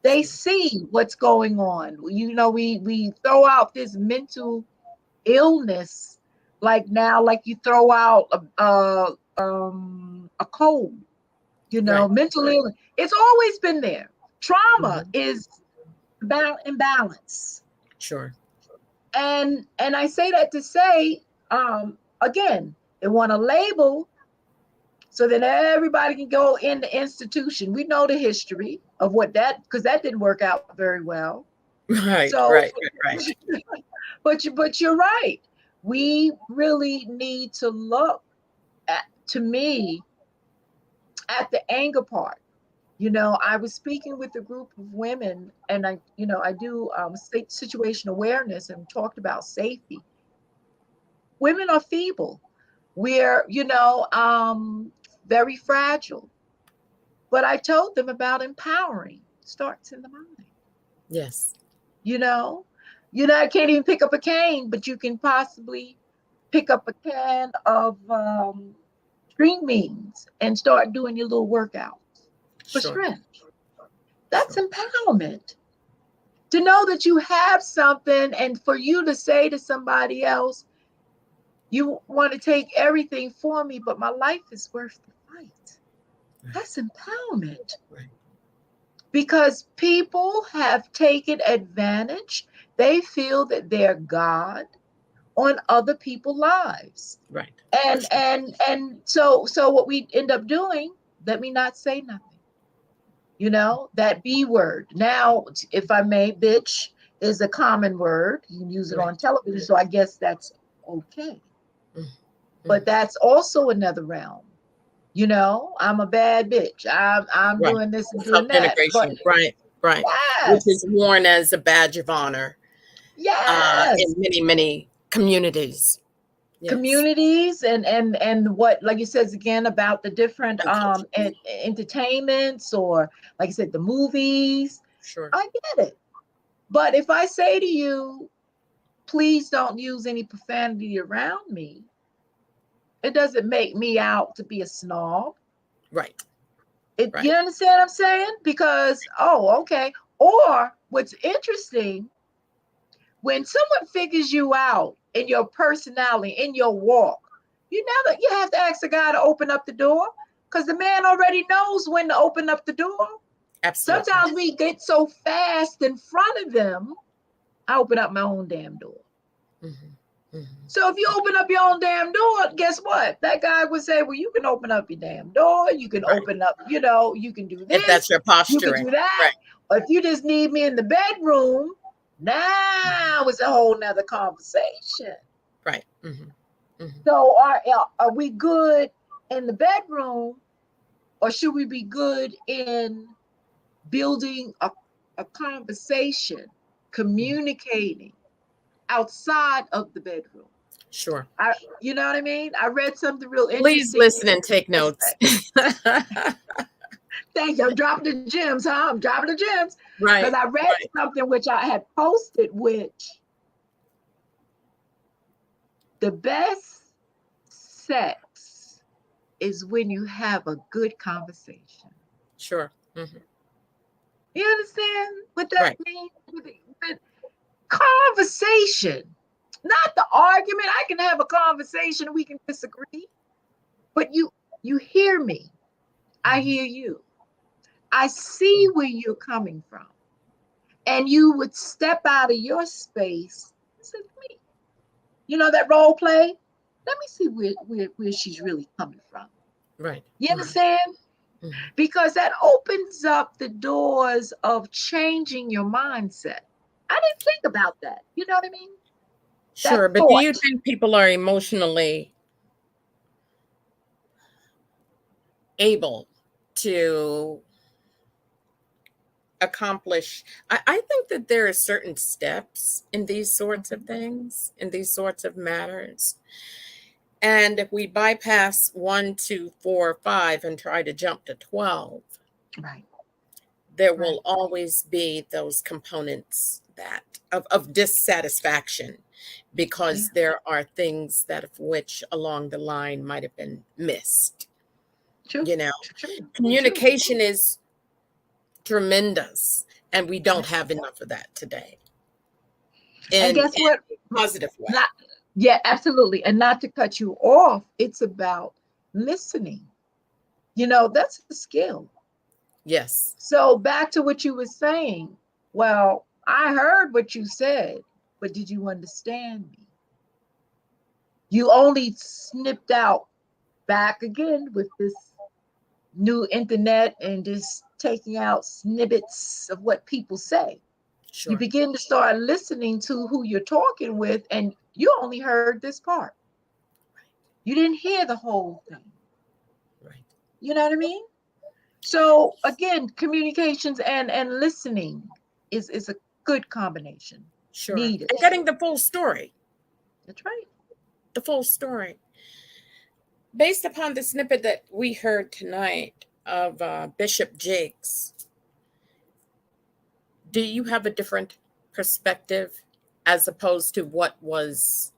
They Sure. see what's going on. We throw out this mental illness like now, like you throw out a cold. Right. Mental illness. It's always been there. Trauma Mhm. is about imbalance. Sure. And I say that to say, again, they want to label so that everybody can go in the institution. We know the history of what that because that didn't work out very well. Right. So, Right. Right. but you're right. We really need to look at, to me, at the anger part. I was speaking with a group of women, and I do situation awareness and talked about safety. Women are feeble. We're, very fragile. But I told them about empowering starts in the mind. Yes. You know, I can't even pick up a cane, but you can possibly pick up a can of green beans and start doing your little workouts for Sure. strength. That's Sure. empowerment. To know that you have something, and for you to say to somebody else, you want to take everything for me, but my life is worth the fight. That's empowerment. Right. Because people have taken advantage. They feel that they're God on other people's lives. Right. And so what we end up doing, let me not say nothing. You know, that B word. Now, if I may, bitch is a common word. You can use it on Right. television, so I guess that's okay. Mm. But that's also another realm. You know, I'm a bad bitch. I'm Right. doing this and doing that. But Self-denigration. Right. Right. Which yes, is worn as a badge of honor in yes. many, many communities. Yes. Communities and what, like you says again about the different And culture. entertainments, or like I said, the movies. Sure. I get it. But if I say to you, please don't use any profanity around me, it doesn't make me out to be a snob. Right. Right. You understand what I'm saying? Because, oh, okay. Or what's interesting, when someone figures you out in your personality, in your walk, you have to ask the guy to open up the door, because the man already knows when to open up the door. Absolutely. Sometimes we get so fast in front of them, I open up my own damn door. Mm-hmm. Mm-hmm. So if you open up your own damn door, guess what? That guy would say, well, you can open up your damn door. You can Right. open up, you can do If that's this. your You can posturing. do that. Right. Or if you just need me in the bedroom, now it's a whole nother conversation. Right. Mm-hmm. Mm-hmm. So are we good in the bedroom, or should we be good in building a conversation, communicating outside of the bedroom? Sure. You know what I mean? I read something real Please interesting. listen and take notes. Thank you. I'm dropping the gems, huh? I'm dropping the gems. Because Right. I read Right. something which I had posted, which the best sex is when you have a good conversation. Sure. Mm-hmm. You understand what that Right. means? With conversation, not the argument. I can have a conversation, we can disagree, but you hear me. I hear you. I see where you're coming from. And you would step out of your space and say, me, that role play? Let me see where she's really coming from. Right. You understand? Mm-hmm. Because that opens up the doors of changing your mindset. I didn't think about that. You know what I mean? Sure. That But do you thought. think people are emotionally able to accomplish? I think that there are certain steps in these sorts of things, in these sorts of matters. And if we bypass 1, 2, 4, 5 and try to jump to 12, Right. there Right. will always be those components that of dissatisfaction, because there are things that of which along the line might have been missed. True. True. Communication is tremendous, and we don't have enough of that today And guess in what? a positive way. Yeah, absolutely. And not to cut you off, it's about listening. That's a skill. Yes. So back to what you were saying. Well, I heard what you said, but did you understand me? You only snipped out, back again with this new internet and just taking out snippets of what people say. You Sure. begin to start listening to who you're talking with, and you only heard this part. You didn't hear the whole thing. Right. You know what I mean? So again, communications and listening is a good combination. Sure. Needed. And getting the full story. That's right. The full story. Based upon the snippet that we heard tonight of Bishop Jakes, do you have a different perspective as opposed to what was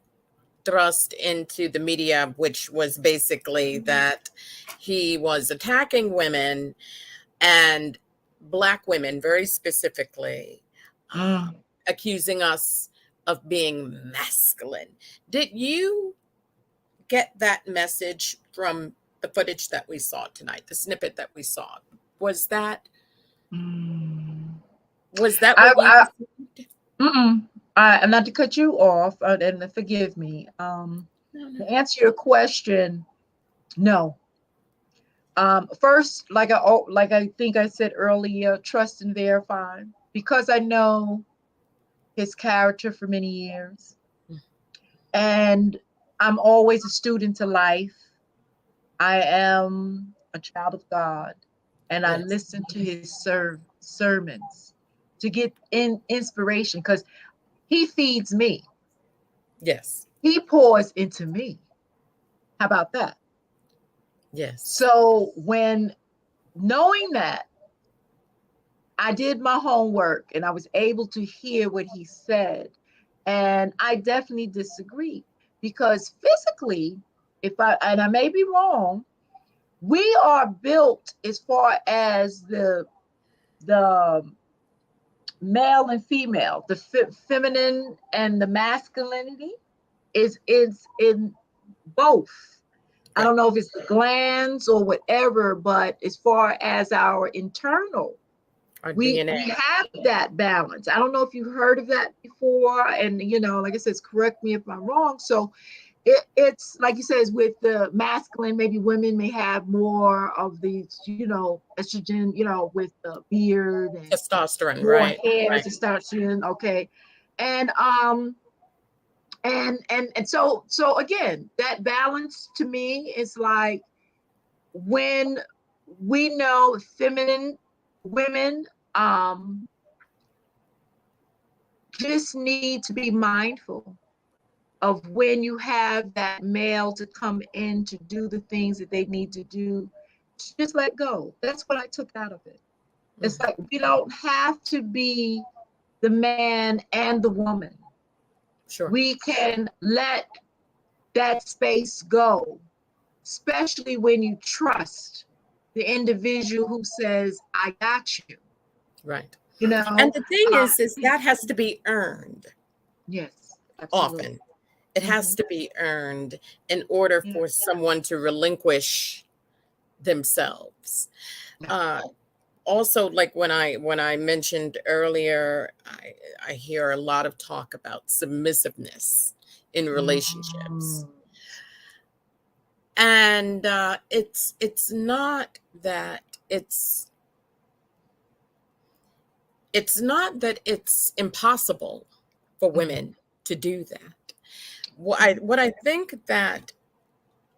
thrust into the media, which was basically that he was attacking women and Black women very specifically, Mm. accusing us of being masculine. Did you get that message from the footage that we saw tonight, the snippet that we saw? Was that Mm. was that I, what you I, received? mm-mm. And not to cut you off, and forgive me. No, To no. answer your question, no. First, like I think I said earlier, trust and verify, because I know his character for many years, and I'm always a student to life. I am a child of God, and I Yes. listen to his sermons to get inspiration, because he feeds me. Yes. He pours into me. How about that? Yes. So when knowing that, I did my homework and I was able to hear what he said. And I definitely disagree, because physically, and I may be wrong, we are built as far as the male and female, the feminine and the masculinity is in both. I Right. don't know if it's the glands or whatever, but as far as our internal, Our we DNA. have that balance. I don't know if you've heard of that before, and like I said, correct me if I'm wrong. So it's like you said, with the masculine, maybe women may have more of these, estrogen, with the beard and Testosterone. more Right. hair Right. to start seeing. Okay, and so again, that balance to me is like, when we know feminine women just need to be mindful of when you have that male to come in to do the things that they need to do. Just let go. That's what I took out of it. It's Mhm. like, we don't have to be the man and the woman. Sure. We can let that space go, especially when you trust the individual who says, I got you. Right. You And know, the thing uh, is that has to be earned yes, absolutely. often. It has Mhm. to be earned in order Yeah. for someone to relinquish themselves. Uh, Also, like when I mentioned earlier, I hear a lot of talk about submissiveness in relationships, Mm. and it's not that it's not that it's impossible for Mhm. women to do that. What I think that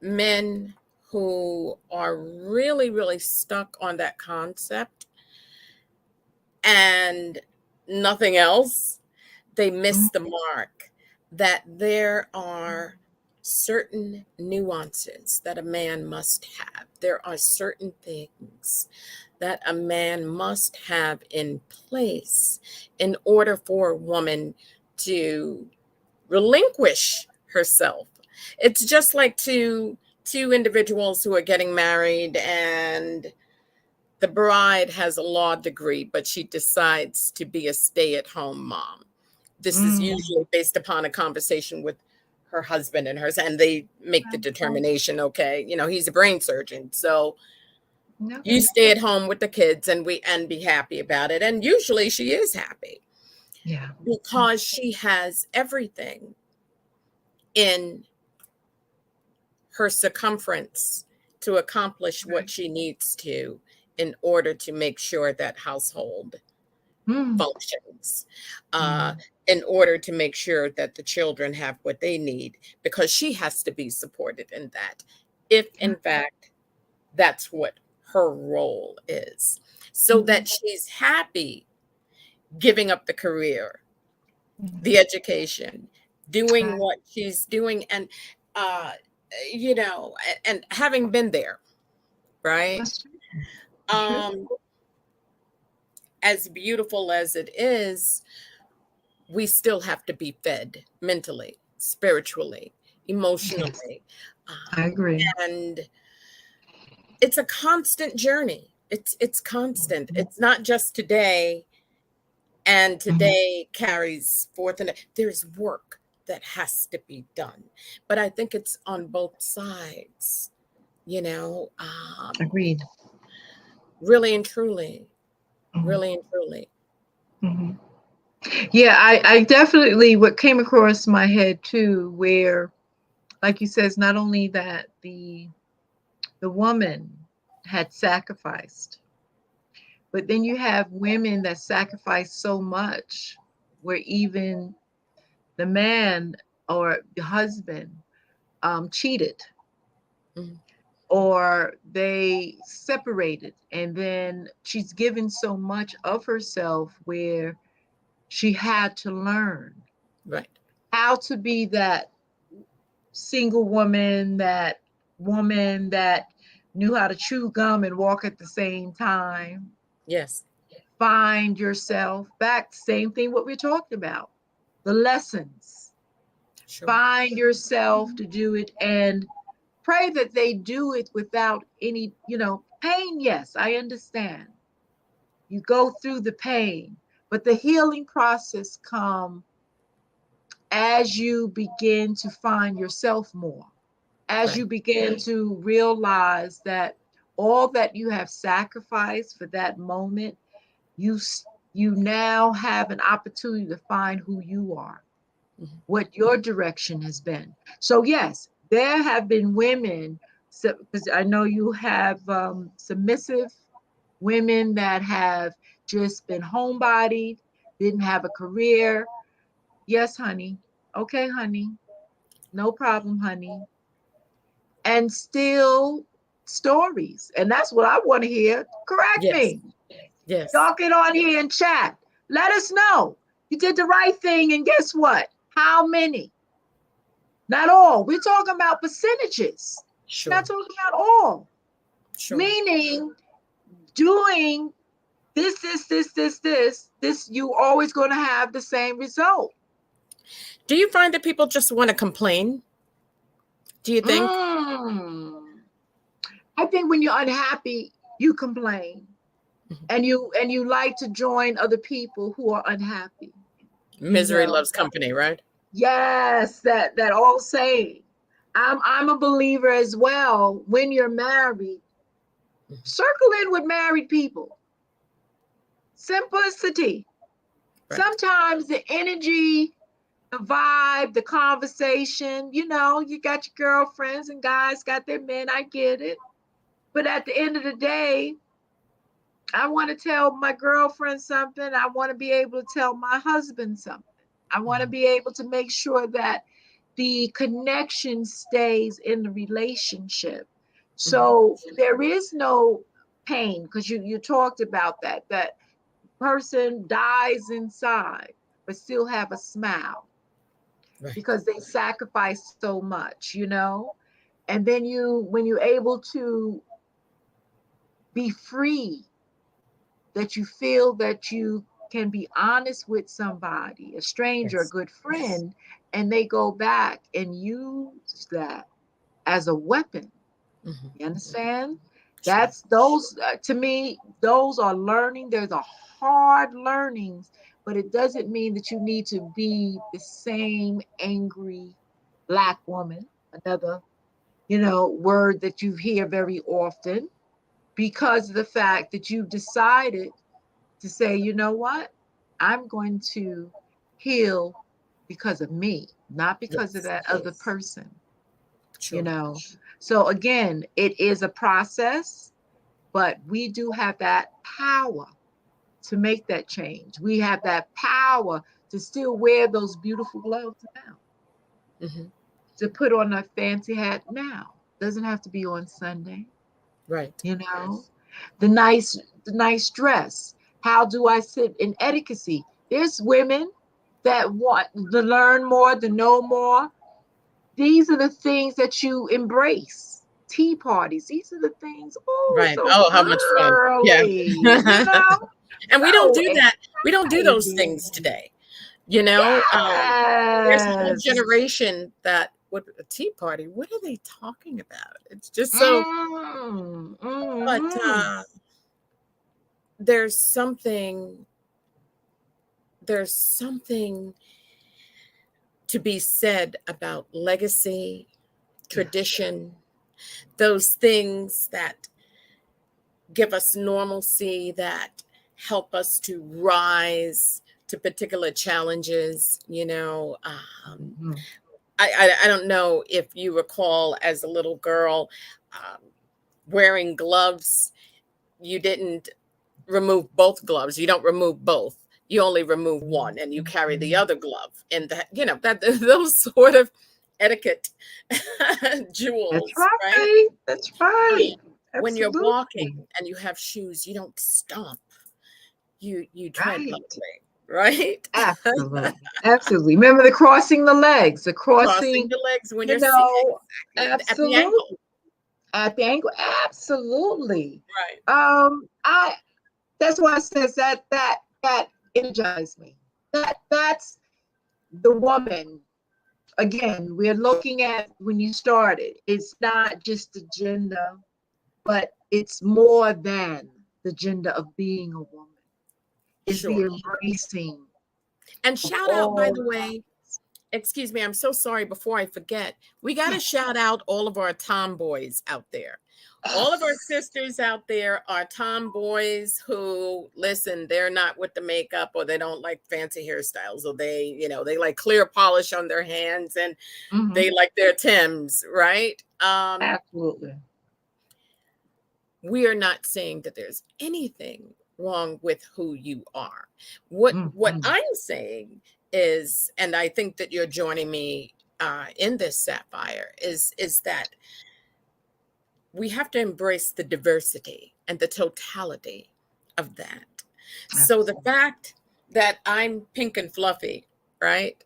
men who are really, really stuck on that concept and nothing else, they miss the Mhm. mark that there are certain nuances that a man must have. There are certain things that a man must have in place in order for a woman to relinquish herself. It's just like two individuals who are getting married, and the bride has a law degree, but she decides to be a stay-at-home mom. This is Mm. usually based upon a conversation with her husband and they make the determination, okay, he's a brain surgeon, so No. you stay at home with the kids and be happy about it. And usually she is happy Yeah. because she has everything in her circumference to accomplish what Right. she needs to in order to make sure that household Mm. functions, uh, Mm. in order to make sure that the children have what they need, because she has to be supported in that, if Yeah. in fact that's what her role is, so Mhm. that she's happy giving up the career, Mhm. the education, doing Right. what she's doing, and uh, and having been there, right? That's true. True. Um, as beautiful as it is, we still have to be fed mentally, spiritually, emotionally. I agree. And it's a constant journey. It's constant. It's not just today, and today carries forth, and there's work that has to be done. But I think it's on both sides, you know, Agreed. really and truly, really and truly. Mm-hmm. Yeah, I definitely, what came across my head too, where, like you says, not only that the woman had sacrificed, but then you have women that sacrifice so much where even the man or the husband cheated, Mhm. or they separated, and then she's given so much of herself where she had to learn Right. how to be that single woman, that woman that knew how to chew gum and walk at the same time. Yes. Find yourself back, same thing what we're talking about, the lessons. Sure. Find yourself to do it, and pray that they do it without any, pain. Yes, I understand. You go through the pain, but the healing process come as you begin to find yourself more, as Right. you begin to realize that all that you have sacrificed for that moment, you you now have an opportunity to find who you are, Mhm. what your direction has been. So yes, there have been women, because I know you have submissive women that have just been homebodied, didn't have a career. Yes, honey. Okay, honey. No problem, honey. And still stories. And that's what I want to hear. Correct Yes. me. Yes. Y'all get on here and chat. Let us know. You did the right thing. And guess what? How many? Not all. We're talking about percentages. We're Sure. not talking about all. Sure. Meaning doing this, you always going to have the same result. Do you find that people just want to complain? Do you think? I think when you're unhappy, you complain. Mhm. And you like to join other people who are unhappy. Misery loves company, right? Yes, that old saying. I'm a believer as well. When you're married, Mhm. circle in with married people. Simplicity. Right. Sometimes the energy, the vibe, the conversation, you got your girlfriends and guys got their men, I get it. But at the end of the day, I want to tell my girlfriend something. I want to be able to tell my husband something. I want to Mhm. be able to make sure that the connection stays in the relationship. Mhm. So there is no pain, because you talked about that person dies inside but still have a smile Right. because they sacrificed so much. And then when you're able to be free, that you feel that you can be honest with somebody, a stranger, a Yes. good friend, and they go back and use that as a weapon. Mhm. You understand? Sure. That's those to me, those are learning. There's a hard learnings, but it doesn't mean that you need to be the same angry Black woman, another, word that you hear very often, because of the fact that you've decided to say, you know what? I'm going to heal because of me, not because of Yes. that other person, you Sure. know. So again, it is a process, but we do have that power to make that change. We have that power to still wear those beautiful gloves now, Mhm. to put on a fancy hat now. Doesn't have to be on Sunday, Right. you know. The nice dress. How do I sit in etiquette? There's women that want to learn more, to know more. These are the things that you embrace. Tea parties. These are the things. Oh, Right. so Oh, how much fun. Yeah. girly. And we don't So do that. We don't do those exciting. things today. You know, there's a whole Yes. generation that what a tea party? What are they talking about? It's just so. But there's something. There's something to be said about legacy, tradition, those things that give us normalcy, that help us to rise to particular challenges. I don't know if you recall as a little girl wearing gloves. You didn't remove both gloves. You don't remove both. You only remove one, and you carry the other glove. And that those sort of etiquette jewels, That's right. That's right. When you're Absolutely. walking and you have shoes, you don't stomp. You tread Right. lightly, right? Absolutely. Absolutely. Remember the crossing the legs, the Crossing crossing, the legs when you you're know, at the absolutely. ankle, At the ankle. Absolutely. right? That's why I says that energized me. That's the woman. Again, we're looking at when you started. It's not just the gender, but it's more than the gender of being a woman. It's the Sure. embracing And of shout out, by all. the way, excuse me, I'm so sorry, before I forget, we got to shout out all of our tomboys out there. All of our sisters out there are tomboys who, listen, they're not with the makeup, or they don't like fancy hairstyles, or they like clear polish on their hands, and they like their Timbs, right? Absolutely. We are not saying that there's anything wrong with who you are. What I'm saying is, and I think that you're joining me in this, Sapphire, is that we have to embrace the diversity and the totality of that. So the fact that I'm pink and fluffy, right?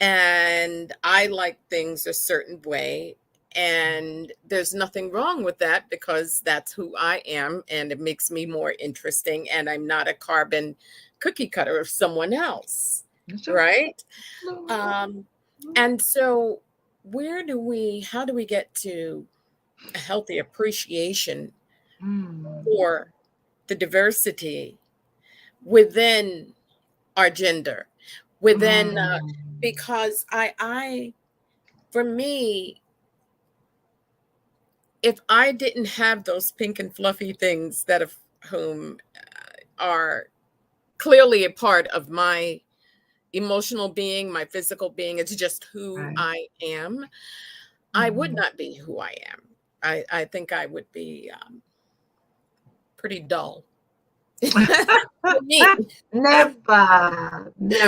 And I like things a certain way, and there's nothing wrong with that, because that's who I am, and it makes me more interesting, and I'm not a carbon cookie cutter of someone else, right? And so how do we get to a healthy appreciation for the diversity within our gender, within because for me, if I didn't have those pink and fluffy things that of whom are clearly a part of my emotional being, my physical being, it's just who I am, I would not be who I am. I think I would be pretty dull. Me. Never. But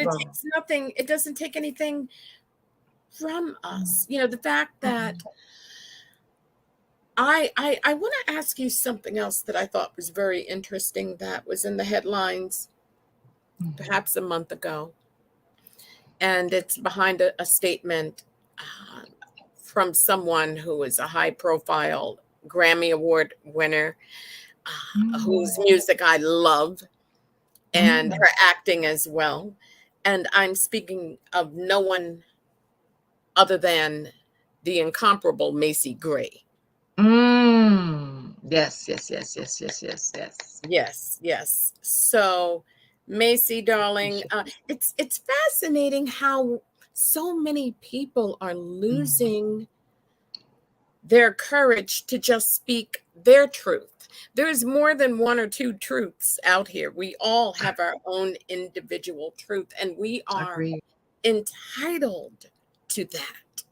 it takes nothing, it doesn't take anything from us. The fact that I want to ask you something else that I thought was very interesting, that was in the headlines perhaps a month ago. And it's behind a statement from someone who is a high profile Grammy Award winner, whose music I love, and her acting as well. And I'm speaking of no one other than the incomparable Macy Gray. Yes. Yes. So, Macy, darling, it's fascinating how so many people are losing their courage to just speak their truth. There's more than one or two truths out here. We all have our own individual truth, and we are entitled to that.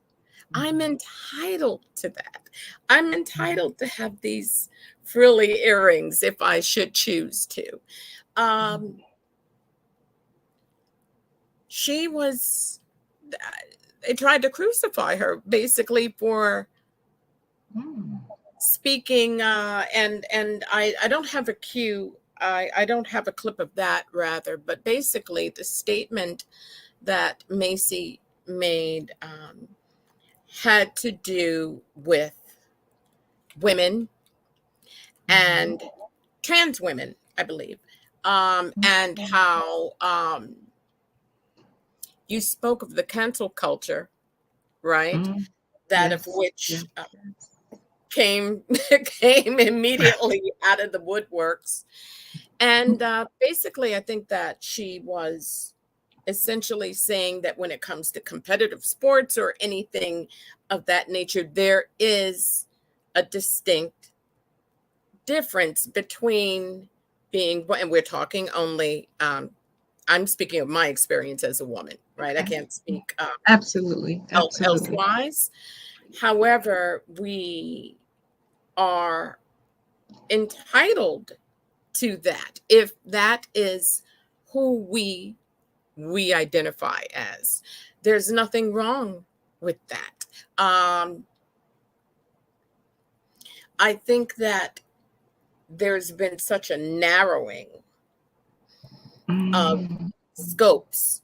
I'm entitled to that. I'm entitled to have these frilly earrings if I should choose to. They tried to crucify her basically for speaking, and I don't have a cue. I don't have a clip of that, rather, but basically the statement that Macy made had to do with women and trans women, I believe, and how you spoke of the cancel culture, right? Mhm. That of Yes. which Yes. came came immediately out of the woodworks. And basically, I think that she was essentially saying that when it comes to competitive sports or anything of that nature, there is a distinct difference between being, and we're talking only, I'm speaking of my experience as a woman, right? I Okay. can't speak Absolutely. Absolutely. elsewise. However, we are entitled to that if that is who we identify as. There's nothing wrong with that. I think that there's been such a narrowing of Mm. scopes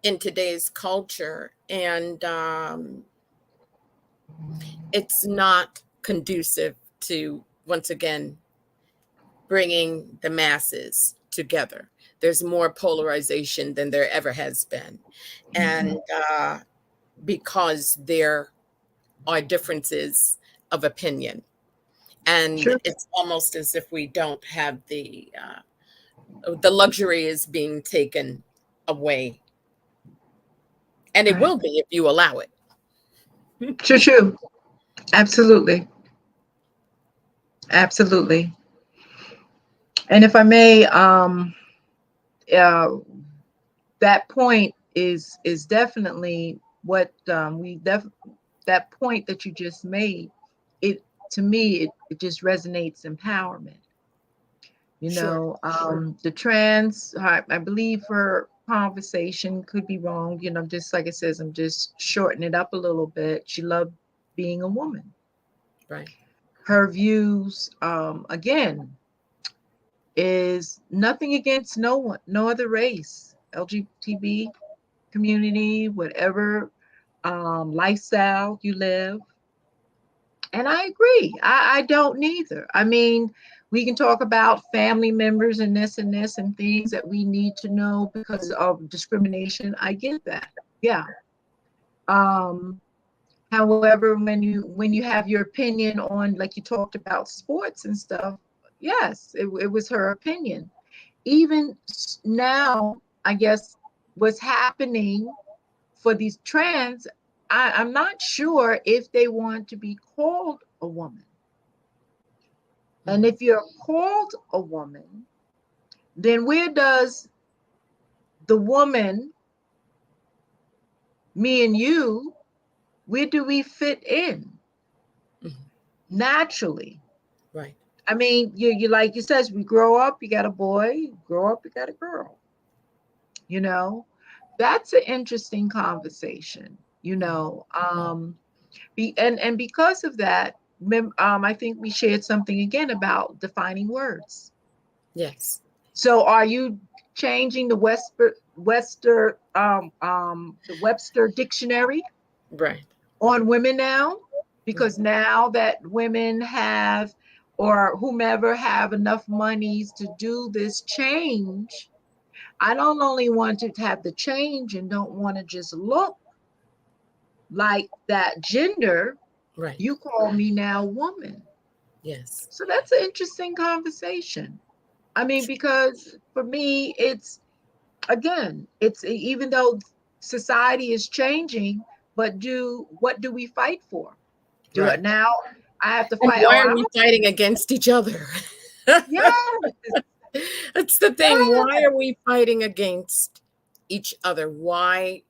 in today's culture, and it's not conducive to, once again, bringing the masses together. There's more polarization than there ever has been. And because there are differences of opinion. And Sure. it's almost as if we don't have the luxury is being taken away. And it Right. will be if you allow it. True. True. Absolutely. Absolutely. And if I may, uh, that point is definitely what that point that you just made. It to me, it just resonates empowerment. Sure. The trans, I believe her conversation could be wrong. Just like it says, I'm just shortening it up a little bit. She loved being a woman. Right. Her views, again, is nothing against no one, no other race, LGBT community, whatever lifestyle you live. And I agree. I don't neither. I mean, we can talk about family members and this and things that we need to know because of discrimination. I get that. Yeah. Um, However, when you have your opinion on, like you talked about sports and stuff, yes, it was her opinion. Even now, I guess what's happening for these trans, I'm not sure if they want to be called a woman. And if you're called a woman, then where does the woman, me and you, where do we fit in naturally? Right. I mean, you like you says, we grow up, you got a boy, grow up, you got a girl. You know, that's an interesting conversation. And because of that, I think we shared something again about defining words. Yes. So, are you changing the the Webster dictionary Right. on women now? Because now that women have, or whomever have enough monies to do this change, I don't only want to have the change and don't want to just look like that gender. Right. You call me now woman. Yes. So that's an interesting conversation. I mean, because for me, it's even though society is changing, but what do we fight for? Do it Right. now? I have to And fight. Oh, why are we fighting against each other? yes, That's the thing. yes, Why are we fighting against each other? Why,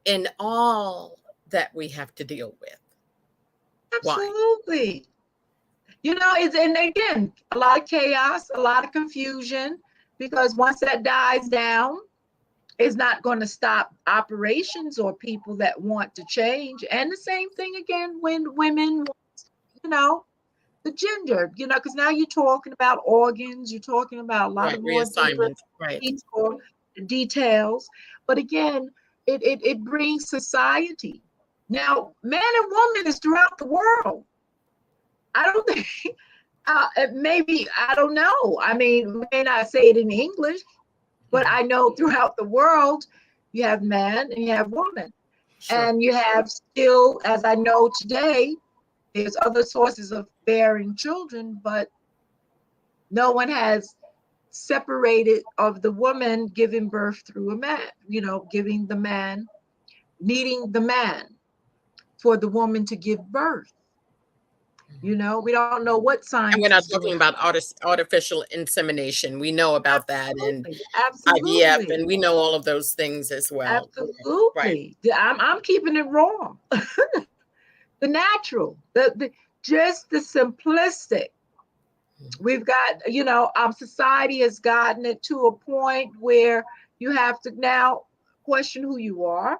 in all that we have to deal with? Why? absolutely. And again, a lot of chaos, a lot of confusion, because once that dies down, it's not going to stop operations or people that want to change. And the same thing again when women, you know, the gender, because now you're talking about organs, you're talking about a lot Right. of more deeper Reassignment. Right. details. But again, it brings society. Now, man and woman is throughout the world. I don't think, maybe, I don't know. I mean, we may not say it in English, but I know throughout the world, You have man and you have woman. Sure. And you have still, as I know today, there's other sources of bearing children, but no one has separated of the woman giving birth through a man, giving the man, needing the man for the woman to give birth. We don't know what science. And we're not talking about artificial insemination. We know about that, and Absolutely. IVF, and we know all of those things as well. Absolutely. Right. I'm keeping it raw. The natural, just the simplistic. We've got, our society has gotten it to a point where you have to now question who you are.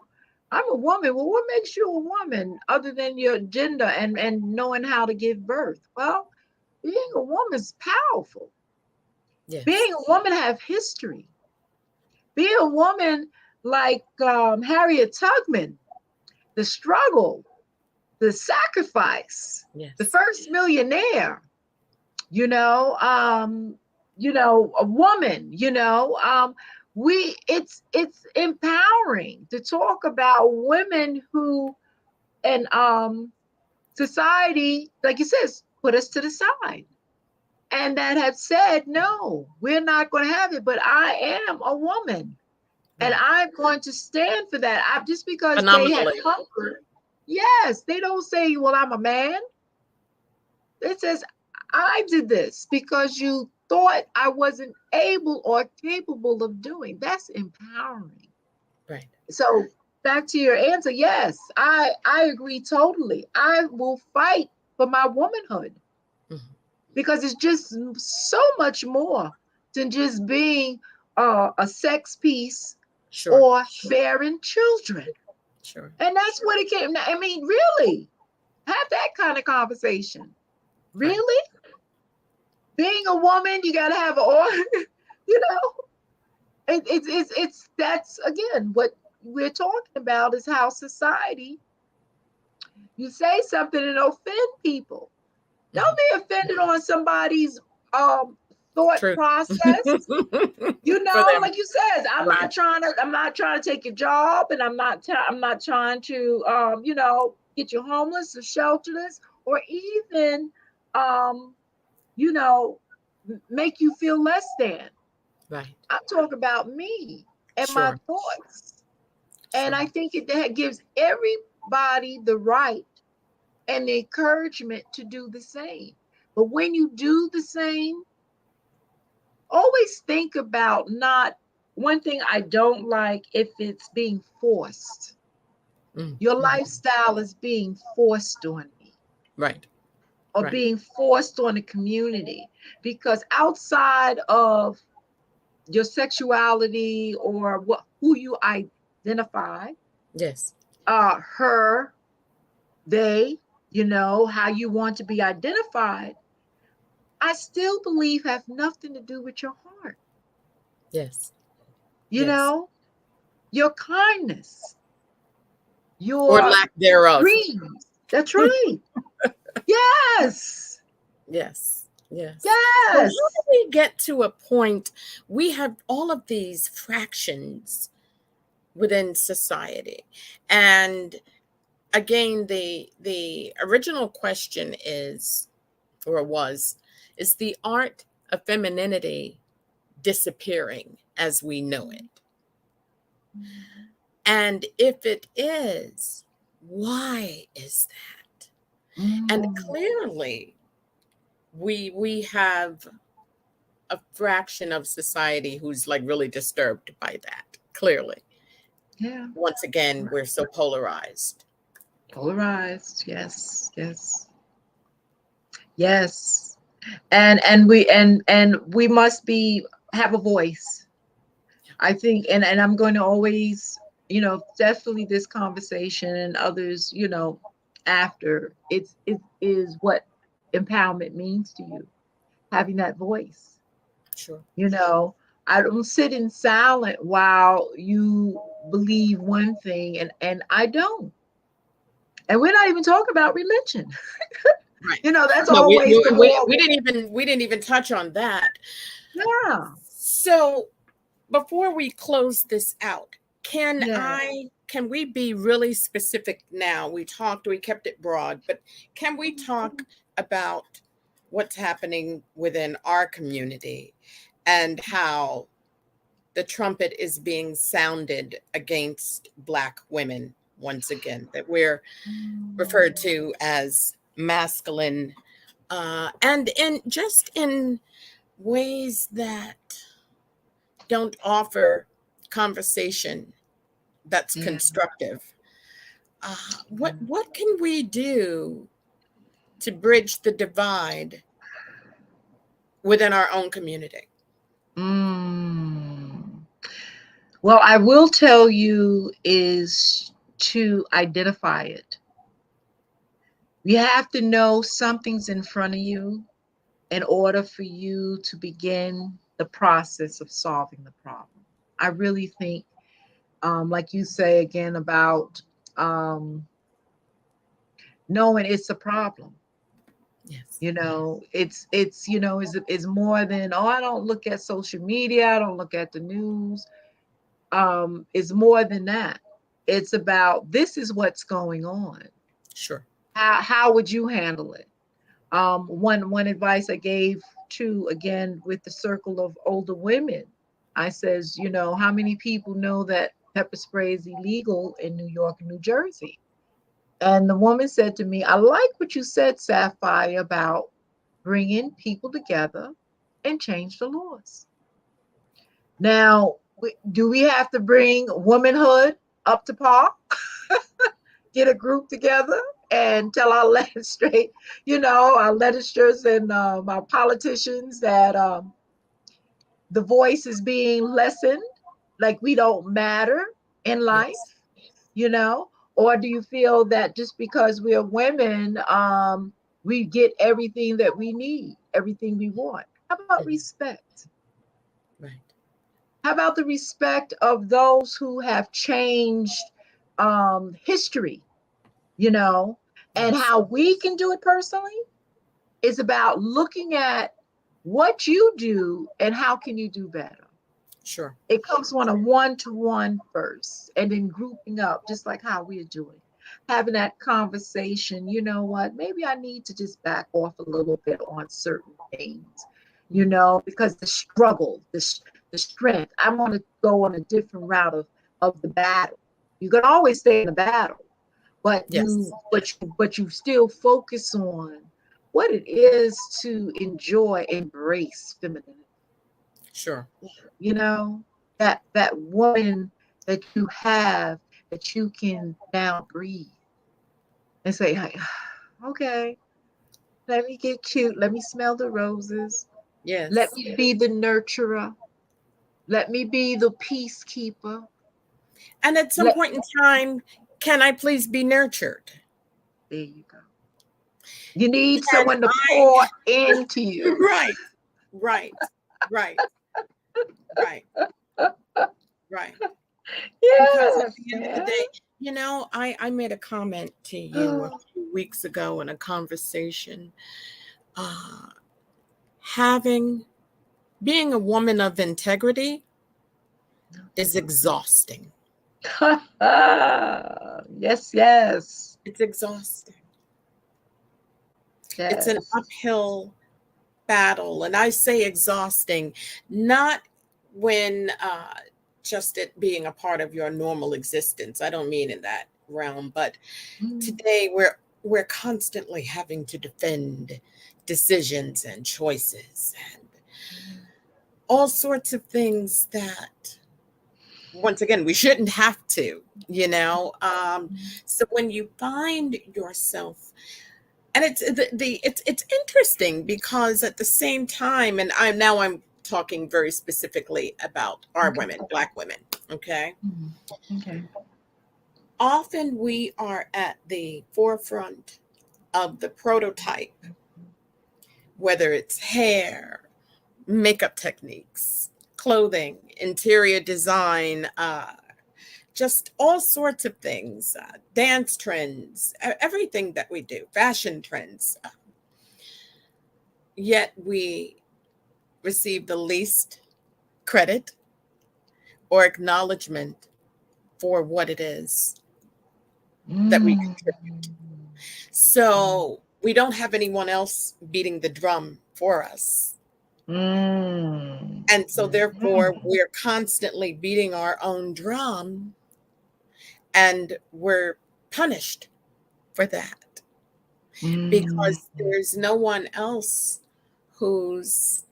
I'm a woman. Well, what makes you a woman other than your gender and knowing how to give birth? Well, being a woman is powerful. Yes. Being a woman have history. Being a woman like Harriet Tubman, the struggle, the sacrifice, yes. The first millionaire, a woman, it's empowering to talk about women who and society, like you said, put us to the side and that have said, no, we're not going to have it, but I am a woman and I'm going to stand for that. Just because they had conquered. Yes, they don't say, well, I'm a man. It says, I did this because you thought I wasn't able or capable of doing. That's empowering. Right. So back to your answer, yes, I agree totally. I will fight for my womanhood because it's just so much more than just being a sex piece or bearing children. Sure. And that's what it came. I mean, really, have that kind of conversation. Really? Right. Being a woman, you got to have it's that's again what we're talking about is how society. You say something and offend people. Don't be offended on somebody's thought process. Like you said, I'm not trying to take your job, and I'm not trying to get you homeless or shelterless or even make you feel less than. Right. I'm talking about me and my thoughts. And I think that gives everybody the right and the encouragement to do the same. But when you do the same, always think about not one thing I don't like if it's being forced. Your lifestyle is being forced on me. Right. Or being forced on the community. Because outside of your sexuality or who you identify. Yes. Her, they, how you want to be identified. I still believe have nothing to do with your heart. Yes. Your kindness, or lack thereof. dreams. That's right. Yes. Yes. Yes. Yes. So how do we get to a point? We have all of these fractions within society, and again, the original question is the art of femininity disappearing as we know it? And if it is, why is that? And clearly, we have a fraction of society who's like really disturbed by that. Clearly. Yeah. Once again, we're so polarized. Polarized, yes, yes. Yes. And we must have a voice. I think, and I'm going to always, definitely this conversation and others, after it is what empowerment means to you, having that voice. Sure. I don't sit in silence while you believe one thing and I don't. And we're not even talking about religion. Right. That's always we didn't even touch on that. Yeah. So before we close this out, Yeah. Can we be really specific now? We kept it broad, but can we talk about what's happening within our community and how the trumpet is being sounded against Black women once again, that we're referred to as masculine, and in ways that don't offer conversation that's Yeah. constructive. What can we do to bridge the divide within our own community? Mm. Well, I will tell you is to identify it. You have to know something's in front of you in order for you to begin the process of solving the problem. I really think, like you say again about um, knowing it's a problem. Yes. It's more than, oh, I don't look at social media, I don't look at the news. It's more than that. It's about, this is what's going on. Sure. How would you handle it? One advice I gave to, again, with the circle of older women, I says, how many people know that pepper spray is illegal in New York and New Jersey? And the woman said to me, I like what you said, Sapphire, about bringing people together and change the laws. Now, do we have to bring womanhood up to par? Get a group together and tell our legislate, our legislators and our politicians that the voice is being lessened, like we don't matter in life, Yes. you know? Or do you feel that just because we're women, we get everything that we need, everything we want? How about respect? Right. How about the respect of those who have changed history, and Yes. how we can do it personally is about looking at what you do and how can you do better. Sure. It comes on a one-to-one first and then grouping up, just like how we're doing. Having that conversation, you know what, maybe I need to just back off a little bit on certain things, because the struggle, the strength, I want to go on a different route of the battle. You can always stay in the battle, but Yes. you still focus on what it is to enjoy, embrace femininity. Sure. You know, that woman that you have, that you can now breathe and say, "Hey, okay, let me get cute. Let me smell the roses. Let Yes. me be the nurturer. Let me be the peacekeeper. And at some Let point in time, can I please be nurtured? There you go. You need Can someone to I? pour into you." Right. Right. Right. Right. Right. Because at Yes, the end of the man. day, I made a comment to you a few weeks ago in a conversation. Uh, being a woman of integrity is exhausting. Yes, yes, It's exhausting. It's an yes. uphill battle. And I say exhausting, not when just it being a part of your normal existence. I don't mean in that realm, but Mm. today we're constantly having to defend decisions and choices and all sorts of things that once again we shouldn't have to. So when you find yourself, and it's interesting because at the same time, and I'm talking very specifically about our Okay. women, Black women, okay? Mm. Okay. Often we are at the forefront of the prototype, whether it's hair, makeup techniques, clothing, interior design, just all sorts of things, dance trends, everything that we do, fashion trends. Yet we receive the least credit or acknowledgement for what it is that we contribute. So we don't have anyone else beating the drum for us. And so therefore we're constantly beating our own drum, and we're punished for that because there's no one else who's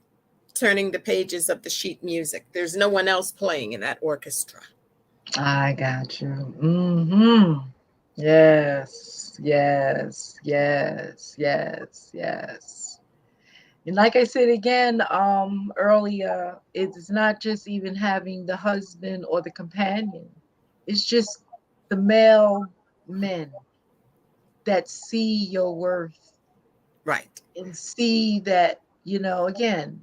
turning the pages of the sheet music. There's no one else playing in that orchestra. I got you. Yes, yes, yes, yes, yes. And like I said again earlier, it's not just even having the husband or the companion. It's just the male men that see your worth Right. and see that, again,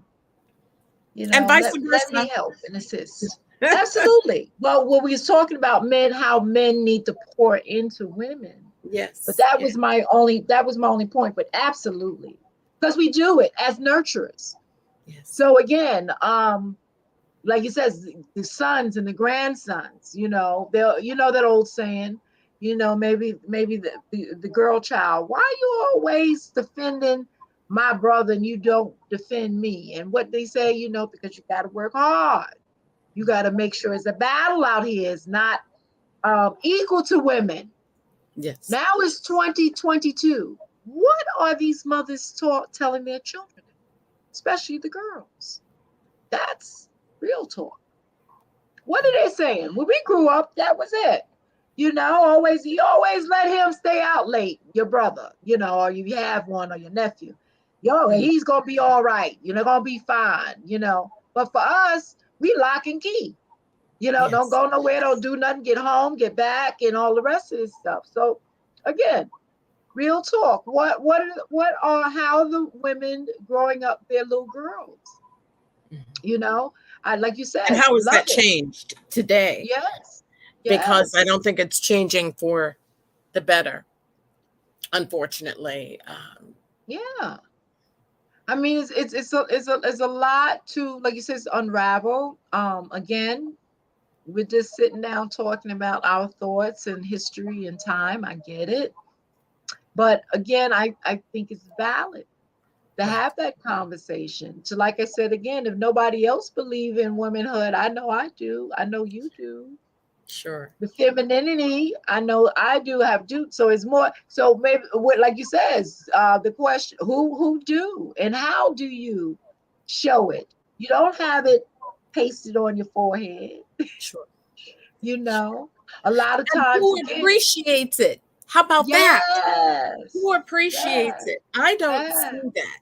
And vice let me versa. help and assist. Absolutely. Well, when we was talking about men, how men need to pour into women. But Yes. that was my only point. But absolutely. Because we do it as nurturers. Yes. So again, like it says, the sons and the grandsons, they'll, that old saying, maybe the girl child, why are you always defending my brother and you don't defend me? And what they say, because you got to work hard. You got to make sure it's a battle out here. It's not equal to women. Yes. Now it's 2022. What are these mothers telling their children, especially the girls? That's real talk. What are they saying? When we grew up, that was it. You always let him stay out late, your brother, or you have one, or your nephew. He's going to be all right. Going to be fine, But for us, we lock and key. Yes. Don't go nowhere, don't do nothing, get home, get back, and all the rest of this stuff. So, again, real talk. How the women growing up their little girls? I like you said. And how has that it. changed today? Yes. Because I don't think it's changing for the better, unfortunately. Yeah. I mean, it's a lot to, like you said, unravel. Again, we're just sitting down talking about our thoughts and history and time. I get it. But again, I think it's valid to have that conversation. So like I said, again, if nobody else believes in womanhood, I know I do. I know you do. Sure. The femininity, I know I do have do. So it's more, so maybe like you said, the question, who do and how do you show it? You don't have it pasted on your forehead. Sure. A lot of And times who appreciates it? How about that? Who appreciates it? I don't see that.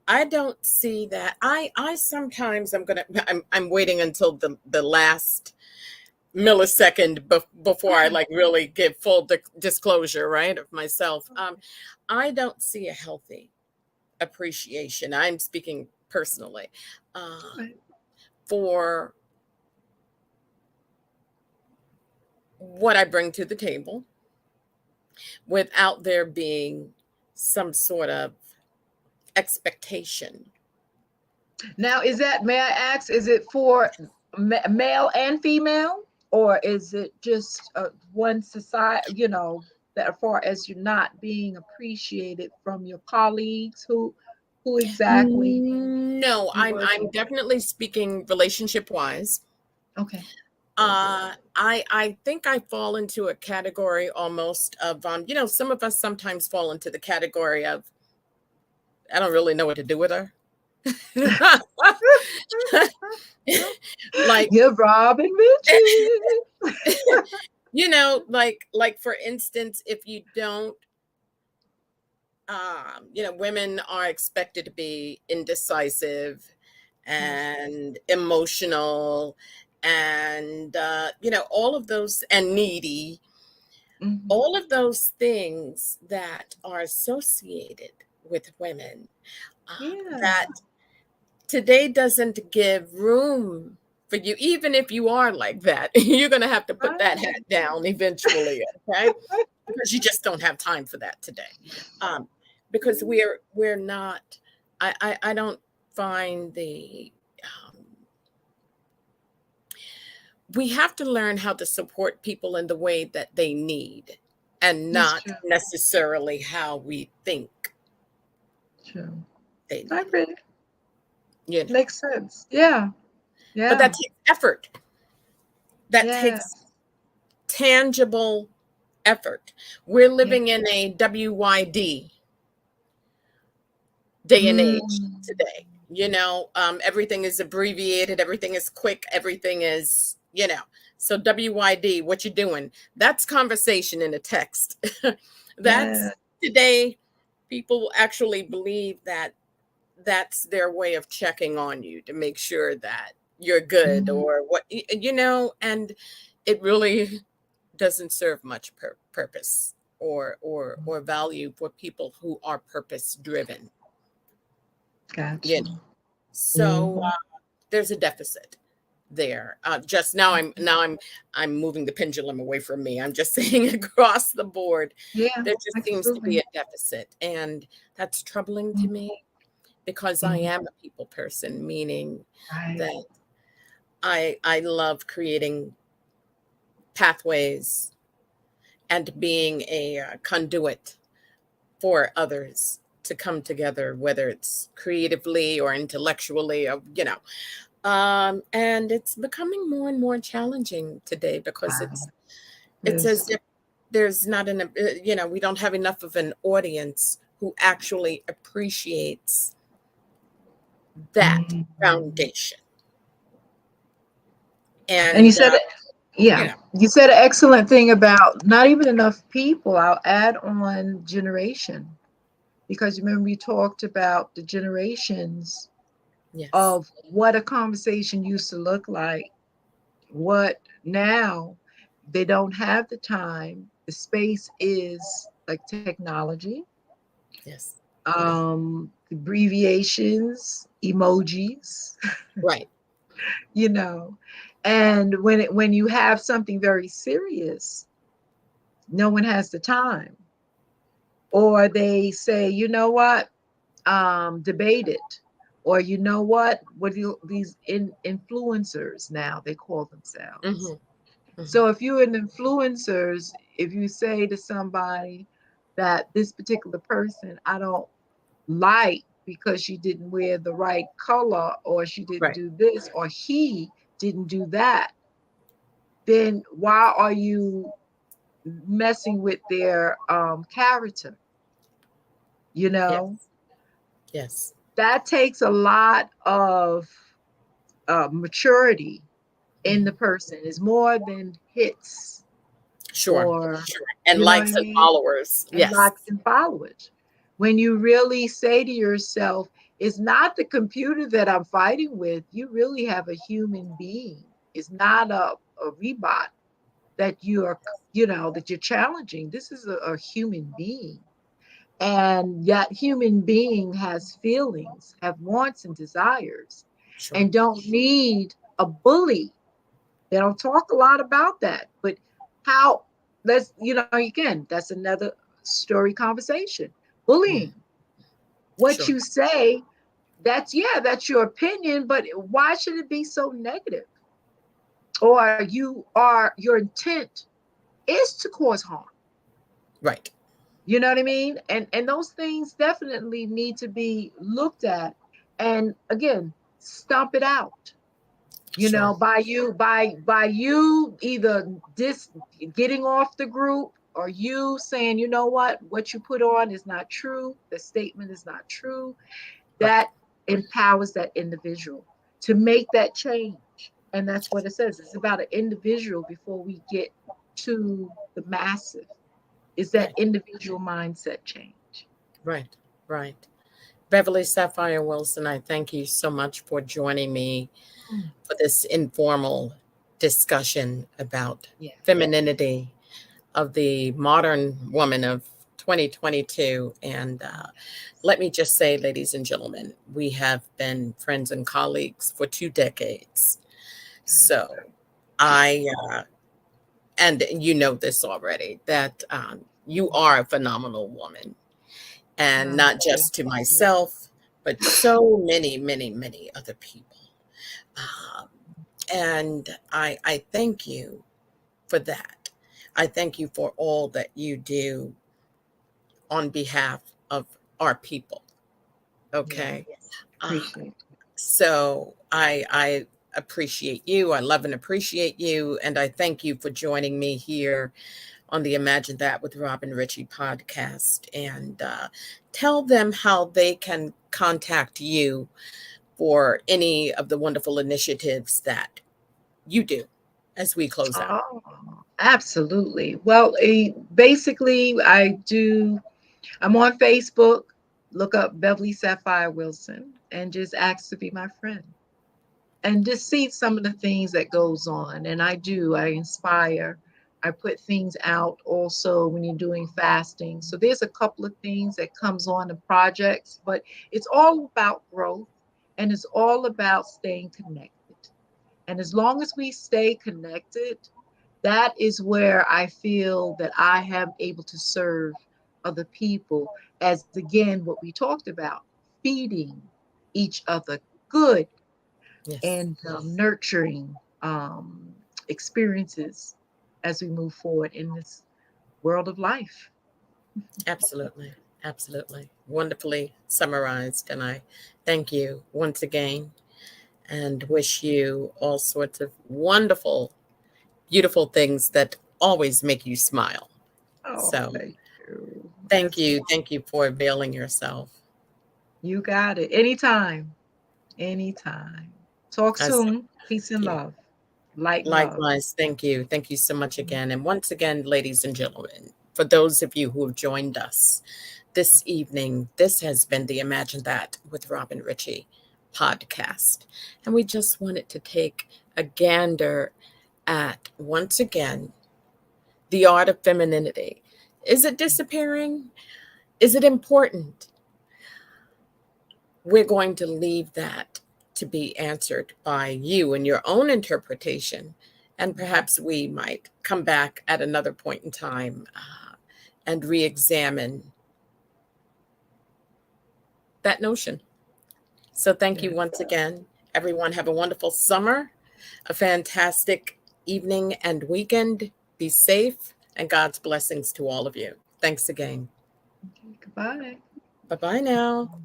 I don't see that. I sometimes I'm waiting until the last millisecond before I really give full disclosure, right, of myself. I don't see a healthy appreciation. I'm speaking personally for what I bring to the table without there being some sort of expectation. Now, may I ask, is it for male and female, or is it just one society, that as far as you're not being appreciated from your colleagues, who exactly? No, I'm definitely speaking relationship wise. Okay. I think I fall into a category almost of some of us sometimes fall into the category of I don't really know what to do with her. Like you're Robin Richie. like for instance, if you don't women are expected to be indecisive and emotional and all of those, and needy, all of those things that are associated with women, that today doesn't give room for you. Even if you are like that, you're going to have to put that hat down eventually, okay? Because you just don't have time for that today. Because we're not, I don't find the we have to learn how to support people in the way that they need and That's not true. necessarily how we think True. they I need, agree. you know. Makes sense. Yeah. But that Yeah. takes effort. That takes Yes. tangible effort. We're Yeah. living in a WYD day and age Mm. today. Everything is abbreviated, everything is quick, everything is, So WYD, what you doing? That's conversation in a text. That's Yeah. today. People actually believe that that's their way of checking on you to make sure that you're good Mhm. or and it really doesn't serve much purpose or value for people who are purpose driven. Gotcha. you know so Mhm. there's a deficit there. Just now I'm moving the pendulum away from me. I'm just saying across the board Yeah. there just seems to be Absolutely. a deficit, and that's troubling to Mhm. me because I Mhm. am a people person, meaning Right. that I love creating pathways and being a conduit for others to come together, whether it's creatively or intellectually, and it's becoming more and more challenging today because Wow. it's as Yes. if there's not we don't have enough of an audience who actually appreciates that Mhm. foundation. And you And said, you yeah, know you said an excellent thing about not even enough people. I'll add on generation because remember we talked about the generations yes. of what a conversation used to look like, what now they don't have the time. The space is like technology, Yes. abbreviations, emojis, Right. you know. And when you have something very serious, no one has the time. Or they say, you know what, debate it. Or you know what do these influencers now they call themselves. Hmm. Hmm. So if you're an influencers, if you say to somebody that this particular person I don't like because she didn't wear the right color or she didn't Right. do this or he didn't do that, then why are you messing with their character? You know, Yes. Yes. that takes a lot of maturity in the Hmm. person. Is more than hits Sure. or, Sure. And you know what I likes and mean? followers. And Yes. likes and followers. When you really say to yourself, it's not the computer that I'm fighting with. You really have a human being. It's not a rebot that you are, that you're challenging. This is a human being. And that human being has feelings, have wants and desires, Sure. and don't need a bully. They don't talk a lot about that. But how, let's, again, that's another story conversation. Mm. Bullying. What Sure. you say, that's your opinion, but why should it be so negative? Or your intent is to cause harm. Right. You know what I mean? And those things definitely need to be looked at. And again, stomp it out. Sure. By you either getting off the group or you saying, you know what you put on is not true. The statement is not true. Right. That empowers that individual to make that change. And that's what it says. It's about an individual before we get to the massive. Is that Right. individual mindset change. Right. Right. Beverly Sapphire Wilson, I thank you so much for joining me Mm. for this informal discussion about Yes. femininity of the modern woman of 2022. And let me just say, ladies and gentlemen, we have been friends and colleagues for 2 decades. So I, and you know this already, that you are a phenomenal woman, and Wow. not just to myself, but so many, many, many other people. Um, And I thank you for that. I thank you for all that you do on behalf of our people. Yeah, Okay. Uh, appreciate it. so I appreciate you. I love and appreciate you. And I thank you for joining me here on the Imagine That with Robin Richie podcast. And tell them how they can contact you for any of the wonderful initiatives that you do as we close out. Oh, absolutely. Well, basically, I'm on Facebook. Look up Beverly Sapphire Wilson and just ask to be my friend and just see some of the things that goes on. And I inspire. I put things out also when you're doing fasting. So there's a couple of things that comes on the projects, but it's all about growth and it's all about staying connected. And as long as we stay connected, that is where I feel that I am able to serve other people, as again, what we talked about, feeding each other good Yes, and nurturing experiences as we move forward in this world of life. absolutely. Absolutely. Wonderfully summarized. And I thank you once again and wish you all sorts of wonderful, beautiful things that always make you smile. Oh, So thank you. thank That's you. Thank you for availing yourself. You got it. Anytime. Anytime. Talk As thank soon. Peace and you. love. Light and love. Likewise, thank you. Thank you so much again. And once again, ladies and gentlemen, for those of you who have joined us this evening, this has been the Imagine That with Robin Richie podcast. And we just wanted to take a gander at, once again, the art of femininity. Is it disappearing? Is it important? We're going to leave that to be answered by you and your own interpretation. And perhaps we might come back at another point in time and re examine that notion. So, thank you Yeah. once again. Everyone, have a wonderful summer, a fantastic evening and weekend. Be safe, and God's blessings to all of you. Thanks again. Okay, goodbye. Bye bye now.